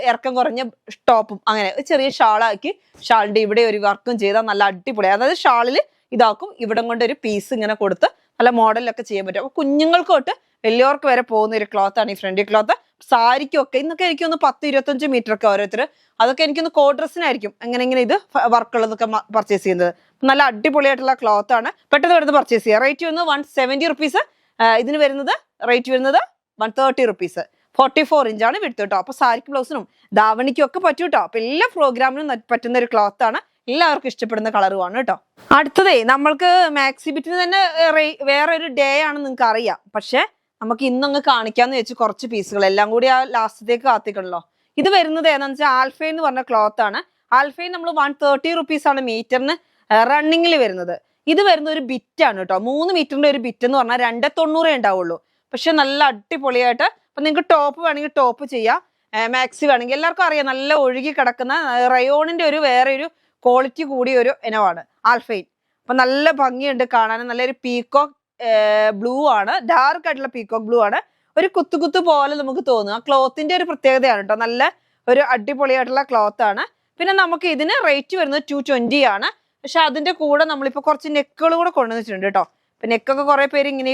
ഇറക്കം കുറഞ്ഞ ടോപ്പും, അങ്ങനെ ചെറിയ ഷാളാക്കി ഷാളിന്റെ ഇവിടെ ഒരു വർക്കും ചെയ്താൽ നല്ല അടിപൊളി. അതായത് ഷാളിൽ ഇതാക്കും, ഇവിടം കൊണ്ട് ഒരു പീസ് ഇങ്ങനെ കൊടുത്ത് നല്ല മോഡലൊക്കെ ചെയ്യാൻ പറ്റും. അപ്പൊ കുഞ്ഞുങ്ങൾക്ക് തൊട്ട് വലിയവർക്ക് വരെ പോകുന്ന ഒരു ക്ലോത്ത് ആണ് ഈ ഫ്രണ്ടി ക്ലോത്ത്. സാരിക്കും ഒക്കെ ഇന്നൊക്കെ എനിക്കൊന്ന് 10-25 മീറ്റർ ഒക്കെ ഓരോരുത്തർ, അതൊക്കെ എനിക്കൊന്ന് കോ ഡ്രസ്സിനായിരിക്കും ഇങ്ങനെ ഇത് വർക്കുള്ളതൊക്കെ പർച്ചേസ് ചെയ്യുന്നത്. നല്ല അടിപൊളിയായിട്ടുള്ള ക്ലോത്ത് ആണ്, പെട്ടെന്ന് വരുന്നത് പർച്ചേസ് ചെയ്യുക. റേറ്റ് വരുന്നത് 170 റുപ്പീസ്. ഇതിന് വരുന്നത് റേറ്റ് വരുന്നത് 130 റുപ്പീസ്. 44 ഇഞ്ചാണ് വിടുത്ത് കേട്ടോ. അപ്പൊ സാരിക്ക് ബ്ലൗസിനും ധാവണിക്കും ഒക്കെ പറ്റും കേട്ടോ. അപ്പൊ എല്ലാ പ്രോഗ്രാമിനും പറ്റുന്ന ഒരു ക്ലോത്ത് ആണ്, എല്ലാവർക്കും ഇഷ്ടപ്പെടുന്ന കളറുമാണ് കേട്ടോ. അടുത്തതേ നമ്മൾക്ക് മാക്സി ബിറ്റിന് തന്നെ വേറെ ഒരു ഡേ ആണ് നിങ്ങൾക്ക് അറിയാം, പക്ഷെ നമുക്ക് ഇന്നങ്ങ് കാണിക്കാന്ന് വെച്ച് കുറച്ച് പീസുകൾ എല്ലാം കൂടി ആ ലാസ്റ്റത്തേക്ക് കാത്തിക്കണല്ലോ. ഇത് വരുന്നത് ഏതാണെന്ന് വെച്ചാൽ ആൽഫൈൻ എന്ന് പറഞ്ഞ ക്ലോത്ത് ആണ്. ആൽഫൈൻ നമ്മൾ 130 റുപ്പീസ് ആണ് മീറ്ററിന് റണ്ണിങ്ങിൽ വരുന്നത്. ഇത് വരുന്ന ഒരു ബിറ്റ് ആണ് കേട്ടോ. 3 മീറ്ററിന്റെ ഒരു ബിറ്റ് എന്ന് പറഞ്ഞാൽ 290 ഉണ്ടാവുള്ളൂ. പക്ഷെ നല്ല അടിപൊളിയായിട്ട്, അപ്പൊ നിങ്ങൾക്ക് ടോപ്പ് വേണമെങ്കിൽ ടോപ്പ് ചെയ്യാം, മാക്സി വേണമെങ്കിൽ. എല്ലാവർക്കും അറിയാം നല്ല ഒഴുകി കിടക്കുന്ന റയോണിന്റെ ഒരു വേറെ ഒരു ക്വാളിറ്റി കൂടിയ ഒരു ഇനമാണ് ആൽഫൈൻ. അപ്പൊ നല്ല ഭംഗിയുണ്ട് കാണാൻ. നല്ലൊരു പീക്കോക്ക് ബ്ലൂ ആണ്, ഡാർക്ക് ആയിട്ടുള്ള പീക്കോക്ക് ബ്ലൂ ആണ്. ഒരു കുത്തു പോലെ നമുക്ക് തോന്നും. ആ ക്ലോത്തിന്റെ ഒരു പ്രത്യേകതയാണ് കേട്ടോ. നല്ല ഒരു അടിപൊളിയായിട്ടുള്ള ക്ലോത്ത് ആണ്. പിന്നെ നമുക്ക് ഇതിന് റേറ്റ് വരുന്നത് 220 ആണ്. പക്ഷെ അതിന്റെ കൂടെ നമ്മളിപ്പോ കുറച്ച് നെക്കുകൾ കൂടെ കൊണ്ടുവന്നിട്ടുണ്ട് കേട്ടോ. ഇപ്പൊ നെക്കൊക്കെ കുറെ പേര് ഇങ്ങനെ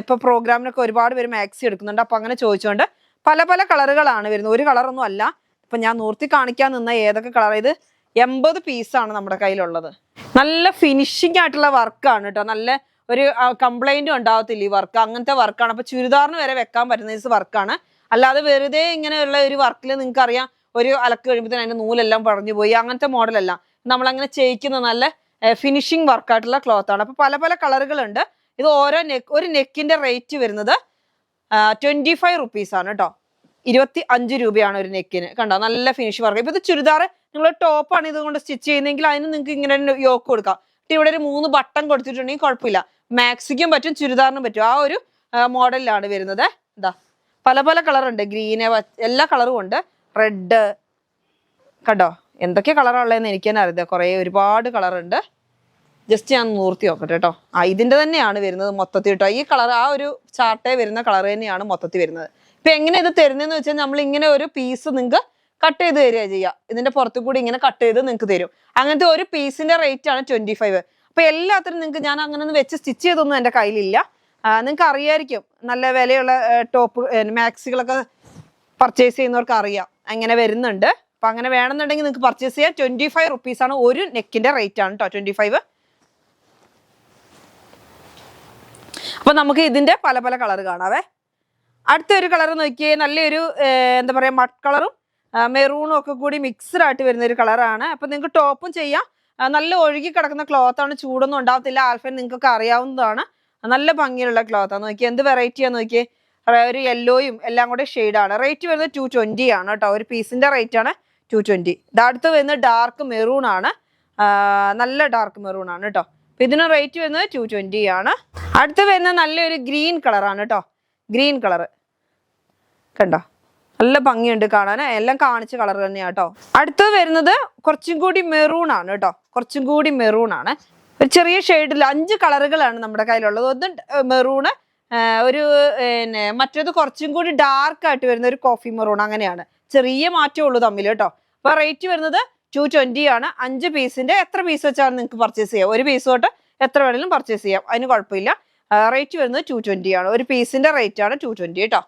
ഇപ്പൊ പ്രോഗ്രാമിനൊക്കെ ഒരുപാട് പേര് മാക്സി എടുക്കുന്നുണ്ട്. അപ്പൊ അങ്ങനെ ചോദിച്ചുകൊണ്ട് പല പല കളറുകളാണ് വരുന്നത്, ഒരു കളറൊന്നും അല്ല. ഇപ്പൊ ഞാൻ നൂർത്തി കാണിക്കാൻ നിന്ന ഏതൊക്കെ കളർ, ഇത് 80 പീസാണ് നമ്മുടെ കയ്യിലുള്ളത്. നല്ല ഫിനിഷിംഗ് ആയിട്ടുള്ള വർക്കാണ് കേട്ടോ. നല്ല ഒരു കംപ്ലൈന്റും ഉണ്ടാവത്തില്ല ഈ വർക്ക്, അങ്ങനത്തെ വർക്കാണ്. അപ്പൊ ചുരിദാറിന് വരെ വെക്കാൻ പറ്റുന്ന വർക്കാണ്. അല്ലാതെ വെറുതെ ഇങ്ങനെയുള്ള ഒരു വർക്കിൽ നിങ്ങൾക്ക് അറിയാം, ഒരു അലക്ക് കഴിയുമ്പോഴത്തേന് അതിന്റെ നൂലെല്ലാം പറഞ്ഞു പോയി, അങ്ങനത്തെ മോഡലല്ല. നമ്മളങ്ങനെ ചെയ്യിക്കുന്ന നല്ല ഫിനിഷിംഗ് വർക്കായിട്ടുള്ള ക്ലോത്ത് ആണ്. അപ്പൊ പല പല കളറുകളുണ്ട്. ഇത് ഒരു നെക്കിന്റെ റേറ്റ് വരുന്നത് 25 റുപ്പീസ് ആണ് കേട്ടോ. 25 രൂപയാണ് ഒരു നെക്കിന്. കണ്ടോ നല്ല ഫിനിഷ് വർക്ക്. ഇപ്പൊ ഇത് ചുരിദാർ നിങ്ങൾ ടോപ്പാണ് ഇതുകൊണ്ട് സ്റ്റിച്ച് ചെയ്യുന്നെങ്കിൽ അതിന് നിങ്ങൾക്ക് ഇങ്ങനെ യോക്ക് കൊടുക്കാം. ഇവിടെ ഒരു 3 ബട്ടൺ കൊടുത്തിട്ടുണ്ടെങ്കിൽ കുഴപ്പമില്ല. മാക്സിക്കും പറ്റും, ചുരിദാറിനും പറ്റും. ആ ഒരു മോഡലിലാണ് വരുന്നത്. ഇതാ പല പല കളർ ഉണ്ട്, ഗ്രീന്, എല്ലാ കളറും ഉണ്ട്, റെഡ്. കണ്ടോ എന്തൊക്കെ കളറുള്ളതെന്ന് എനിക്ക് തന്നെ അറിയാം. കുറെ ഒരുപാട് കളർ ഉണ്ട്. ജസ്റ്റ് ഞാൻ നൂർത്തി നോക്കട്ടെ കേട്ടോ. ഇതിന്റെ തന്നെയാണ് വരുന്നത് മൊത്തത്തിൽ കേട്ടോ. ഈ കളർ ആ ഒരു ചാർട്ടേ വരുന്ന കളർ തന്നെയാണ് മൊത്തത്തിൽ വരുന്നത്. ഇപ്പൊ എങ്ങനെ ഇത് തരുന്നതെന്ന് വെച്ചാൽ നമ്മൾ ഇങ്ങനെ ഒരു പീസ് നിങ്ങൾക്ക് കട്ട് ചെയ്ത് തരിക ചെയ്യുക. ഇതിന്റെ പുറത്തു കൂടി ഇങ്ങനെ കട്ട് ചെയ്ത് നിങ്ങൾക്ക് തരും. അങ്ങനത്തെ ഒരു പീസിന്റെ റേറ്റ് ആണ് 25. അപ്പൊ എല്ലാത്തിനും നിങ്ങൾക്ക് ഞാൻ അങ്ങനെ ഒന്ന് വെച്ച് സ്റ്റിച്ച് ചെയ്തൊന്നും എൻ്റെ കയ്യിലില്ല. നിങ്ങൾക്ക് അറിയായിരിക്കും, നല്ല വിലയുള്ള ടോപ്പ് മാക്സികളൊക്കെ പർച്ചേസ് ചെയ്യുന്നവർക്ക് അറിയാം അങ്ങനെ വരുന്നുണ്ട്. അപ്പൊ അങ്ങനെ വേണമെന്നുണ്ടെങ്കിൽ നിങ്ങൾക്ക് പർച്ചേസ് ചെയ്യാം. 25 റുപ്പീസ് ആണ് ഒരു നെക്കിന്റെ റേറ്റ് ആണ് കേട്ടോ, 25. അപ്പൊ നമുക്ക് ഇതിന്റെ പല പല കളർ കാണാവേ. അടുത്ത ഒരു കളർ നോക്കിയേ, നല്ലൊരു എന്താ പറയാ മഡ് കളറും മെറൂണും ഒക്കെ കൂടി മിക്സ്ഡ് ആയിട്ട് വരുന്ന ഒരു കളറാണ്. അപ്പൊ നിങ്ങൾക്ക് ടോപ്പും ചെയ്യാം. നല്ല ഒഴുകി കിടക്കുന്ന ക്ലോത്ത് ആണ്, ചൂടൊന്നും ഉണ്ടാവത്തില്ല. ആൽഫൈൻ നിങ്ങൾക്കൊക്കെ അറിയാവുന്നതാണ്. നല്ല ഭംഗിയുള്ള ക്ലോത്ത് ആണ്. നോക്കിയേ എന്ത് വെറൈറ്റിയാന്ന് നോക്കിയേ. ഒരു യെല്ലോയും എല്ലാം കൂടെ ഷെയ്ഡാണ്. റേറ്റ് വരുന്നത് 220 ആണ് കേട്ടോ. ഒരു പീസിന്റെ റേറ്റ് ആണ് 220. അടുത്ത് വരുന്നത് ഡാർക്ക് മെറൂൺ ആണ്, നല്ല ഡാർക്ക് മെറൂൺ ആണ് കേട്ടോ. അപ്പൊ ഇതിന് റേറ്റ് വരുന്നത് 220 ആണ്. അടുത്ത് വരുന്നത് നല്ലൊരു ഗ്രീൻ കളറാണ് കേട്ടോ. ഗ്രീൻ കളർ കണ്ടോ, നല്ല ഭംഗിയുണ്ട് കാണാൻ. എല്ലാം കാണിച്ച കളർ തന്നെയാണ് കേട്ടോ. അടുത്തത് വരുന്നത് കുറച്ചും കൂടി മെറൂൺ ആണ് കേട്ടോ. കുറച്ചും കൂടി മെറൂൺ ആണ്. ഒരു ചെറിയ ഷെയ്ഡിൽ 5 കളറുകളാണ് നമ്മുടെ കയ്യിലുള്ളത്. ഒന്ന് മെറൂണ്, ഒരു മറ്റേത് കുറച്ചും കൂടി ഡാർക്ക് ആയിട്ട് വരുന്ന ഒരു കോഫി മെറൂൺ, അങ്ങനെയാണ്. ചെറിയ മാറ്റമേ ഉള്ളൂ തമ്മിൽ കേട്ടോ. അപ്പൊ റേറ്റ് വരുന്നത് 220 ആണ്. 5 പീസിന്റെ എത്ര പീസ് വെച്ചാണ് നിങ്ങൾക്ക് പർച്ചേസ് ചെയ്യാം. ഒരു പീസ് തൊട്ട് എത്ര വേണമെങ്കിലും പർച്ചേസ് ചെയ്യാം, അതിന് കുഴപ്പമില്ല. റേറ്റ് വരുന്നത് 220 ആണ്. ഒരു പീസിന്റെ റേറ്റ് ആണ് 220 കേട്ടോ.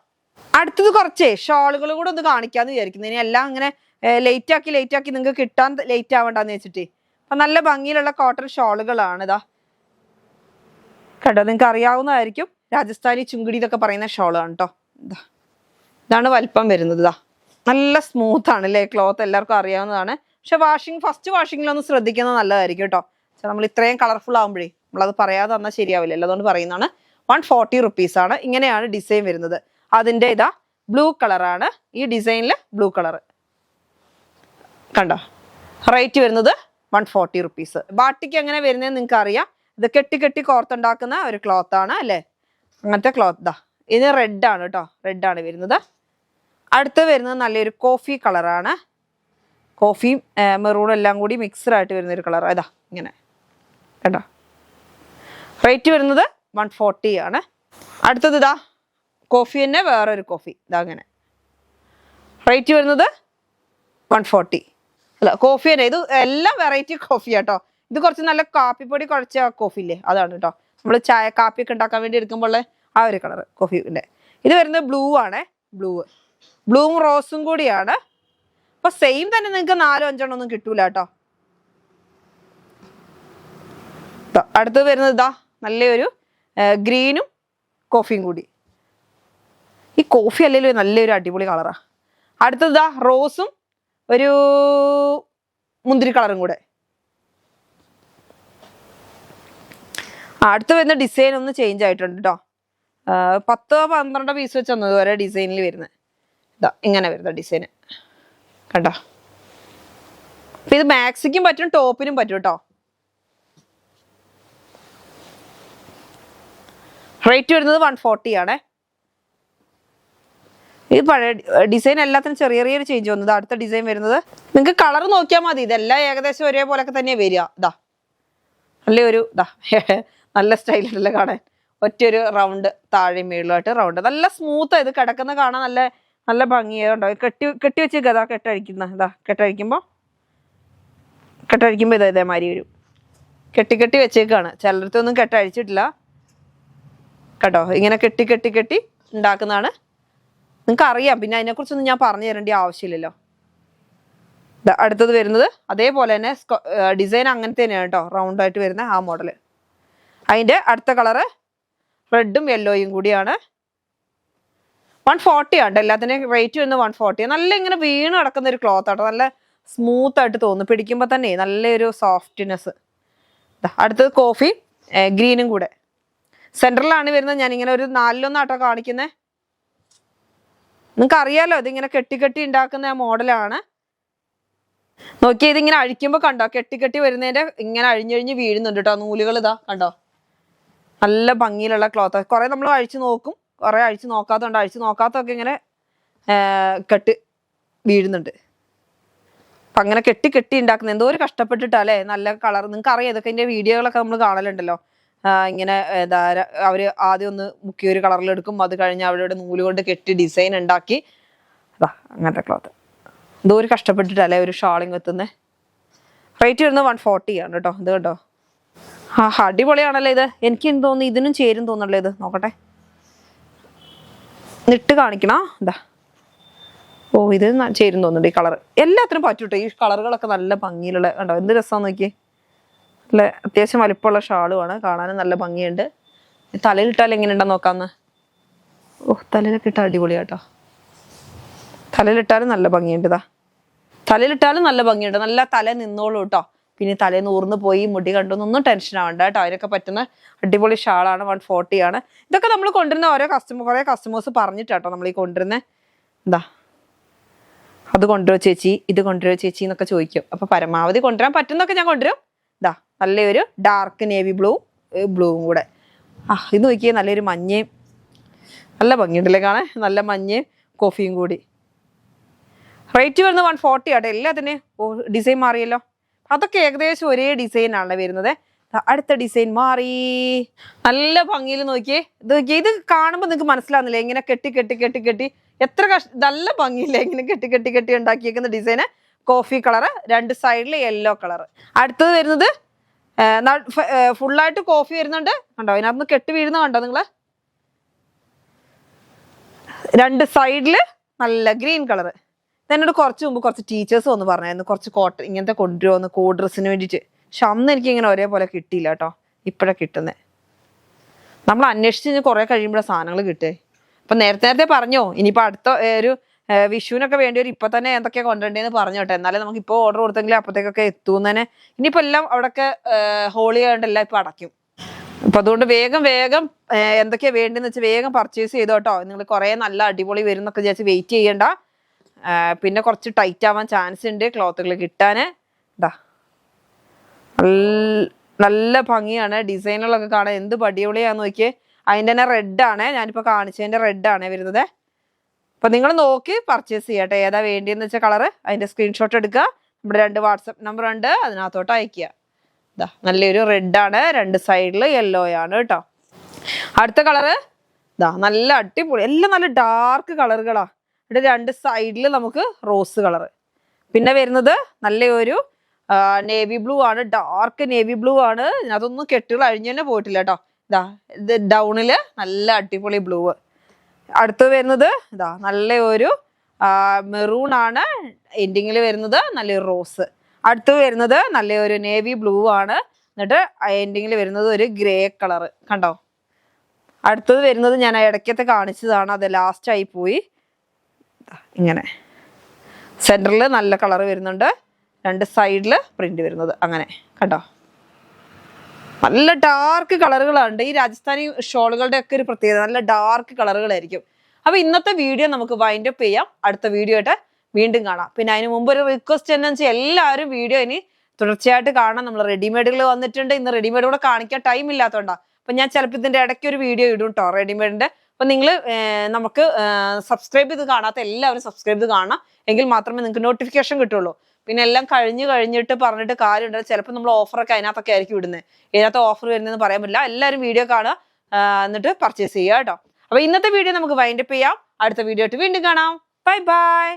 അടുത്തത് കുറച്ചേ ഷോളുകൾ കൂടെ ഒന്ന് കാണിക്കാന്ന് വിചാരിക്കുന്നു. ഇനി എല്ലാം ഇങ്ങനെ ലേറ്റ് ആക്കി നിങ്ങൾക്ക് കിട്ടാൻ ലേറ്റ് ആവണ്ടെന്ന് വെച്ചിട്ട്. അപ്പൊ നല്ല ഭംഗിയിലുള്ള കോട്ടൺ ഷോളുകളാണ്. ഇതാ കേട്ടോ, നിങ്ങൾക്ക് അറിയാവുന്നതായിരിക്കും. രാജസ്ഥാനി ചുങ്കിടി ഇതൊക്കെ പറയുന്ന ഷോളാണ് കേട്ടോ. ഇതാണ് വലിപ്പം വരുന്നത്. ഇതാ നല്ല സ്മൂത്ത് ആണ് അല്ലേ ക്ലോത്ത്, എല്ലാവർക്കും അറിയാവുന്നതാണ്. പക്ഷെ ഫസ്റ്റ് വാഷിങ്ങിലൊന്ന് ശ്രദ്ധിക്കുന്നത് നല്ലതായിരിക്കും കേട്ടോ. പക്ഷെ നമ്മൾ ഇത്രയും കളർഫുൾ ആകുമ്പോഴേ നമ്മളത് പറയാതെ തന്നാൽ ശരിയാവില്ലല്ലോ, അതുകൊണ്ട് പറയുന്നതാണ്. 140 റുപ്പീസ് ആണ്. ഇങ്ങനെയാണ് ഡിസൈൻ വരുന്നത്. അതിന്റെ ഇതാ ബ്ലൂ കളറാണ്. ഈ ഡിസൈനിൽ ബ്ലൂ കളർ കണ്ടോ. റേറ്റ് വരുന്നത് 140 റുപ്പീസ്. ബാട്ടിക്ക് എങ്ങനെ വരുന്നതെന്ന് നിങ്ങൾക്ക് അറിയാം. ഇത് കെട്ടി കോർത്തുണ്ടാക്കുന്ന ഒരു ക്ലോത്ത് ആണ് അല്ലേ, അങ്ങനത്തെ ക്ലോത്ത്. ഇതാ ഇത് റെഡ് ആണ് കേട്ടോ, റെഡ് ആണ് വരുന്നത്. അടുത്ത് വരുന്നത് നല്ലൊരു കോഫി കളറാണ്. കോഫിയും മെറൂണും എല്ലാം കൂടി മിക്സ്ഡ് ആയിട്ട് വരുന്ന ഒരു കളർ. ഇതാ ഇങ്ങനെ കേട്ടോ. റേറ്റ് വരുന്നത് 140 ആണ്. അടുത്തത് ഇതാ കോഫി തന്നെ, വേറൊരു കോഫി ഇതാ അങ്ങനെ. റേറ്റ് വരുന്നത് 140. അല്ല കോഫി തന്നെ, ഇത് എല്ലാം വെറൈറ്റി കോഫി കേട്ടോ. ഇത് കുറച്ച് നല്ല കാപ്പിപ്പൊടി കുഴച്ച കോഫി ഇല്ലേ, അതാണ് കേട്ടോ. നമ്മൾ ചായ കാപ്പിയൊക്കെ ഉണ്ടാക്കാൻ വേണ്ടി എടുക്കുമ്പോൾ ആ ഒരു കളർ കോഫിൻ്റെ. ഇത് വരുന്നത് ബ്ലൂ ആണ്, ബ്ലൂവും റോസും കൂടിയാണ്. അപ്പൊ സെയിം തന്നെ നിങ്ങൾക്ക് 4-5 ഒന്നും കിട്ടൂല കേട്ടോ. അടുത്തത് വരുന്നത് ഇതാ നല്ലൊരു ഗ്രീനും കോഫിയും കൂടി. ഈ കോഫി അല്ലെങ്കിലും നല്ലൊരു അടിപൊളി കളറാ. അടുത്തത് ഇതാ റോസും ഒരു മുന്തിരി കളറും കൂടെ. അടുത്ത് വരുന്ന ഡിസൈൻ ഒന്ന് ചേഞ്ച് ആയിട്ടുണ്ട് കേട്ടോ. 10-12 പീസ് വെച്ച് തന്നത് ഓരോ ഡിസൈനിൽ വരുന്നത്. ഇതാ ഇങ്ങനെ വരുന്ന ഡിസൈന് കണ്ടോ. അപ്പൊ ഇത് മാക്സിക്കും പറ്റും ടോപ്പിനും പറ്റും കേട്ടോ. റേറ്റ് വരുന്നത് 140 ആണ്. ഈ പഴയ ഡിസൈൻ എല്ലാത്തിനും ചെറിയൊരു ചേഞ്ച് വന്നത്. അടുത്ത ഡിസൈൻ വരുന്നത് നിങ്ങൾക്ക് കളർ നോക്കിയാൽ മതി, ഇതെല്ലാം ഏകദേശം ഒരേപോലൊക്കെ തന്നെയാണ് വരിക. ഇതാ നല്ലൊരു ഇതാ നല്ല സ്റ്റൈലുണ്ടല്ലേ കാണാൻ. ഒറ്റൊരു റൗണ്ട് താഴെയും മേളിലുമായിട്ട് റൗണ്ട്, നല്ല സ്മൂത്ത്. ഇത് കിടക്കുന്ന കാണാൻ നല്ല നല്ല ഭംഗിയുണ്ടോ. കെട്ടി വെച്ചേക്കുക. അതാ കെട്ടഴിക്കുമ്പോൾ ഇതേമാതിരി വരും. കെട്ടി വെച്ചേക്കാണ്. ചിലർക്കൊന്നും കെട്ടഴിച്ചിട്ടില്ല കേട്ടോ. ഇങ്ങനെ കെട്ടി ഉണ്ടാക്കുന്നതാണ്. നിങ്ങൾക്ക് അറിയാം, പിന്നെ അതിനെക്കുറിച്ചൊന്നും ഞാൻ പറഞ്ഞു തരേണ്ട ആവശ്യമില്ലല്ലോ. അടുത്തത് വരുന്നത് അതേപോലെ തന്നെ ഡിസൈൻ അങ്ങനത്തെ തന്നെയാണ് കേട്ടോ, റൗണ്ട് ആയിട്ട് വരുന്ന ആ മോഡല്. അതിൻ്റെ അടുത്ത കളറ് റെഡും യെല്ലോയും കൂടിയാണ്. 140 ആണ് എല്ലാത്തിൻ്റെയും റേറ്റ് വരുന്നത് 140. നല്ല ഇങ്ങനെ വീണ് കിടക്കുന്ന ഒരു ക്ലോത്ത് ആട്ടോ, നല്ല സ്മൂത്ത് ആയിട്ട് തോന്നും പിടിക്കുമ്പോൾ തന്നെ, നല്ലൊരു സോഫ്റ്റ്നെസ്. അടുത്തത് കോഫി ഗ്രീനും കൂടെ സെൻറ്ററിലാണ് വരുന്നത്. ഞാനിങ്ങനെ ഒരു 4-1 ആട്ടോ കാണിക്കുന്നത്. നിങ്ങൾക്ക് അറിയാലോ ഇതിങ്ങനെ കെട്ടി ഉണ്ടാക്കുന്ന ആ മോഡലാണ്. നോക്കിയാൽ ഇതിങ്ങനെ അഴിക്കുമ്പോൾ കണ്ടോ, കെട്ടി വരുന്നതിൻ്റെ ഇങ്ങനെ അഴിഞ്ഞഴിഞ്ഞ് വീഴുന്നുണ്ട് കേട്ടോ നൂലുകൾ. ഇതാ കണ്ടോ, നല്ല ഭംഗിയിലുള്ള ക്ലോത്ത്. കുറേ നമ്മൾ അഴിച്ചു നോക്കും, കുറേ അഴിച്ചു നോക്കാത്തതുണ്ട്. അഴിച്ചു നോക്കാത്തതൊക്കെ ഇങ്ങനെ വീഴുന്നുണ്ട്. അപ്പം അങ്ങനെ കെട്ടി ഉണ്ടാക്കുന്നത് എന്തോ ഒരു കഷ്ടപ്പെട്ടിട്ടല്ലേ, നല്ല കളർ. നിങ്ങൾക്ക് അറിയാം, ഇതൊക്കെ ഇതിൻ്റെ വീഡിയോകളൊക്കെ നമ്മൾ കാണലുണ്ടല്ലോ. ഇങ്ങനെ എന്താ അവർ ആദ്യം ഒന്ന് മുക്കിയൊരു കളറിലെടുക്കും, അത് കഴിഞ്ഞ് അവരുടെ നൂല് കൊണ്ട് കെട്ടി ഡിസൈൻ ഉണ്ടാക്കി. അതാ അങ്ങനത്തെ ക്ലോത്ത് എന്തോ ഒരു കഷ്ടപ്പെട്ടിട്ടല്ലേ ഒരു ഷാളിങ് എത്തുന്നത്. റേറ്റ് വരുന്നത് 140 ആണ് കേട്ടോ. ഇത് കേട്ടോ, അടിപൊളിയാണല്ലോ ഇത്. എനിക്ക് എന്ത് തോന്നുന്നു ഇതിനും ചേരും തോന്നണല്ലോ ഇത്. നോക്കട്ടെ, നിട്ട് കാണിക്കണോ. ഇതാ ഇത് ചേരും തോന്നുന്നുണ്ട് ഈ കളർ. എല്ലാത്തിനും പറ്റൂട്ടോ. ഈ കളറുകളൊക്കെ നല്ല ഭംഗിയിലുള്ള കണ്ടോ, എന്ത് രസമാണെന്ന് നോക്കിയേ. നല്ല അത്യാവശ്യം വലിപ്പമുള്ള ഷാളുമാണ്, കാണാനും നല്ല ഭംഗിയുണ്ട്. തലയിലിട്ടാൽ എങ്ങനെയുണ്ടെന്ന് നോക്കാന്ന്. തലയിലൊക്കെ ഇട്ടാൽ അടിപൊളിയാട്ടോ. തലയിലിട്ടാലും നല്ല ഭംഗിയുണ്ട്. തലയിലിട്ടാലും നല്ല ഭംഗിയുണ്ട്, നല്ല തല നിന്നോളൂ കേട്ടോ. പിന്നെ തലേന്ന് ഊർന്ന് പോയി മുടി കണ്ടൊന്നും ടെൻഷൻ ആവണ്ട കേട്ടോ. അതിനൊക്കെ പറ്റുന്ന അടിപൊളി ഷാളാണ്. 140 ആണ്. ഇതൊക്കെ നമ്മൾ കൊണ്ടുവരുന്ന കുറേ കസ്റ്റമേഴ്സ് പറഞ്ഞിട്ടാട്ടോ നമ്മൾ ഈ കൊണ്ടുവരുന്നത്. അത് കൊണ്ടുവരുമോ ചേച്ചി, ഇത് കൊണ്ടുവരുമോ ചേച്ചി എന്നൊക്കെ ചോദിക്കും. അപ്പൊ പരമാവധി കൊണ്ടുവരാൻ പറ്റുന്നൊക്കെ ഞാൻ കൊണ്ടുവരും. നല്ലൊരു ഡാർക്ക് നേവി ബ്ലൂവും കൂടെ. ഇത് നോക്കിയേ, നല്ലൊരു മഞ്ഞയും നല്ല ഭംഗിയുണ്ടല്ലേ കാണാൻ. നല്ല മഞ്ഞയും കോഫിയും കൂടി. റേറ്റ് വരുന്നത് 140 ആട്ടെ. എല്ലാത്തിൻ്റെയും ഡിസൈൻ മാറിയല്ലോ. അതൊക്കെ ഏകദേശം ഒരേ ഡിസൈനാണ് വരുന്നത്. അടുത്ത ഡിസൈൻ മാറി, നല്ല ഭംഗിയിൽ നോക്കിയേ. ഇത് കാണുമ്പോൾ നിങ്ങൾക്ക് മനസ്സിലാവുന്നില്ലേ, ഇങ്ങനെ കെട്ടി എത്ര നല്ല ഭംഗിയില്ലേ, ഇങ്ങനെ കെട്ടി ഉണ്ടാക്കിയേക്കുന്ന ഡിസൈന്. കോഫി കളറ്, 2 സൈഡിൽ യെല്ലോ കളറ്. അടുത്തത് വരുന്നത് ഫുള്ളായിട്ട് കോഫി വരുന്നുണ്ട് കണ്ടോ. അതിനകത്ത് കെട്ടി വീഴുന്ന കണ്ടോ നിങ്ങള്. 2 സൈഡില് നല്ല ഗ്രീൻ കളറ്. എന്നോട് കുറച്ച് മുമ്പ് കുറച്ച് ടീച്ചേഴ്സ് വന്ന് പറഞ്ഞായിരുന്നു കുറച്ച് കോട്ടൺ ഇങ്ങനത്തെ കൊണ്ടുവരുമെന്ന് കോഡ് ഡ്രസ്സിന് വേണ്ടിയിട്ട്. പക്ഷെ അന്ന് എനിക്ക് ഇങ്ങനെ ഒരേപോലെ കിട്ടിയില്ല കേട്ടോ. ഇപ്പോഴാണ് കിട്ടുന്നത്. നമ്മൾ അന്വേഷിച്ച് കുറേ കഴിയുമ്പോഴാണ് സാധനങ്ങൾ കിട്ടുക. അപ്പം നേരത്തെ പറഞ്ഞോ, ഇനിയിപ്പോൾ അടുത്ത ഒരു വിഷുവിനൊക്കെ വേണ്ടി ഒരു ഇപ്പം തന്നെ എന്തൊക്കെയാണ് കൊണ്ടുവരേണ്ടതെന്ന് പറഞ്ഞോട്ടെ. എന്നാലേ നമുക്ക് ഇപ്പോൾ ഓർഡർ കൊടുത്തെങ്കിൽ അപ്പോഴത്തേക്കൊക്കെ എത്തുന്നതിനെ. ഇനിയിപ്പോൾ എല്ലാം അവിടെയൊക്കെ ഹോളി ആയതുകൊണ്ട് എല്ലാം ഇപ്പം അടയ്ക്കും. അപ്പം അതുകൊണ്ട് വേഗം എന്തൊക്കെയാണ് വേണ്ടതെന്ന് വെച്ചാൽ വേഗം പർച്ചേസ് ചെയ്തോട്ടോ. നിങ്ങൾ കുറേ നല്ല അടിപൊളി വരും എന്നൊക്കെ വിചാരിച്ച് വെയിറ്റ് ചെയ്യണ്ട. പിന്നെ കുറച്ച് ടൈറ്റ് ആവാൻ ചാൻസ് ഉണ്ട് ക്ലോത്തുകൾ കിട്ടാൻ. നല്ല ഭംഗിയാണ്. ഡിസൈനുകളൊക്കെ കാണാൻ എന്ത് അടിപൊളിയാന്ന് നോക്കിയേ. അതിൻ്റെ തന്നെ റെഡാണ് ഞാനിപ്പോൾ കാണിച്ചതിൻ്റെ റെഡാണ് വരുന്നത്. അപ്പം നിങ്ങൾ നോക്കി പർച്ചേസ് ചെയ്യട്ടെ. ഏതാ വേണ്ടിയെന്ന് വെച്ചാൽ കളറ് അതിൻ്റെ സ്ക്രീൻഷോട്ട് എടുക്കുക. നമ്മുടെ 2 വാട്സപ്പ് നമ്പർ ഉണ്ട്, അതിനകത്തോട്ട് അയക്കുക. ഇതാ നല്ലൊരു റെഡ് ആണ്, രണ്ട് സൈഡിൽ യെല്ലോ ആണ് കേട്ടോ. അടുത്ത കളറ് ഇതാ നല്ല അടിപൊളി, എല്ലാം നല്ല ഡാർക്ക് കളറുകളാ. ഇവിടെ രണ്ട് സൈഡിൽ നമുക്ക് റോസ് കളറ്. പിന്നെ വരുന്നത് നല്ലൊരു നേവി ബ്ലൂ ആണ്, ഡാർക്ക് നേവി ബ്ലൂ ആണ്. അതൊന്നും കെട്ടുകൾ അഴിഞ്ഞു തന്നെ പോയിട്ടില്ല കേട്ടോ. ഇതാ ഇത് ഡൗണില് നല്ല അടിപൊളി ബ്ലൂ. അടുത്ത് വരുന്നത് ഇതാ നല്ലൊരു മെറൂൺ ആണ്, എൻഡിങ്ങിൽ വരുന്നത് നല്ലൊരു റോസ്. അടുത്ത് വരുന്നത് നല്ലൊരു നേവി ബ്ലൂ ആണ്, എന്നിട്ട് എൻഡിങ്ങിൽ വരുന്നത് ഒരു ഗ്രേ കളറ് കണ്ടോ. അടുത്തത് വരുന്നത് ഞാൻ ഇടയ്ക്കത്തെ കാണിച്ചതാണ്, അത് ലാസ്റ്റ് ആയി പോയി. ഇങ്ങനെ സെന്ററിൽ നല്ല കളർ വരുന്നുണ്ട്, രണ്ട് സൈഡിൽ പ്രിന്റ് വരുന്നത് അങ്ങനെ കണ്ടോ. നല്ല ഡാർക്ക് കളറുകളാണ് ഈ രാജസ്ഥാനി ഷോളുകളുടെ ഒക്കെ ഒരു പ്രത്യേകത, നല്ല ഡാർക്ക് കളറുകളായിരിക്കും. അപ്പൊ ഇന്നത്തെ വീഡിയോ നമുക്ക് വൈൻഡ് അപ്പ് ചെയ്യാം, അടുത്ത വീഡിയോ ആയിട്ട് വീണ്ടും കാണാം. പിന്നെ അതിന് മുമ്പ് ഒരു റിക്വസ്റ്റ് എന്താണെന്ന് വെച്ചാൽ എല്ലാവരും വീഡിയോ ഇനി തുടർച്ചയായിട്ട് കാണാം. നമ്മൾ റെഡിമെയ്ഡുകൾ വന്നിട്ടുണ്ട്, ഇന്ന് റെഡിമെയ്ഡ് കൂടെ കാണിക്കാൻ ടൈം ഇല്ലാത്തതുകൊണ്ടാണ്. അപ്പൊ ഞാൻ ചിലപ്പോൾ ഇതിന്റെ ഇടയ്ക്ക് ഒരു വീഡിയോ ഇടും കേട്ടോ റെഡിമെയ്ഡിന്റെ. അപ്പൊ നിങ്ങൾ നമുക്ക് സബ്സ്ക്രൈബ് ചെയ്ത് കാണാത്ത എല്ലാവരും സബ്സ്ക്രൈബ് ചെയ്ത് കാണാം, എങ്കിൽ മാത്രമേ നിങ്ങൾക്ക് നോട്ടിഫിക്കേഷൻ കിട്ടുള്ളൂ. പിന്നെ എല്ലാം കഴിഞ്ഞിട്ട് പറഞ്ഞിട്ട് കാര്യമുണ്ട്, ചിലപ്പോൾ നമ്മൾ ഓഫറൊക്കെ അതിനകത്തൊക്കെ ആയിരിക്കും ഇടുന്നത്. ഇതിനകത്ത് ഓഫർ വരുന്നതെന്ന് പറയാൻ പറ്റില്ല. എല്ലാവരും വീഡിയോ കാണുക, എന്നിട്ട് പർച്ചേസ് ചെയ്യുക കേട്ടോ. അപ്പൊ ഇന്നത്തെ വീഡിയോ നമുക്ക് വൈൻഡ് അപ്പ് ചെയ്യാം, അടുത്ത വീഡിയോ ആയിട്ട് വീണ്ടും കാണാം. Bye bye.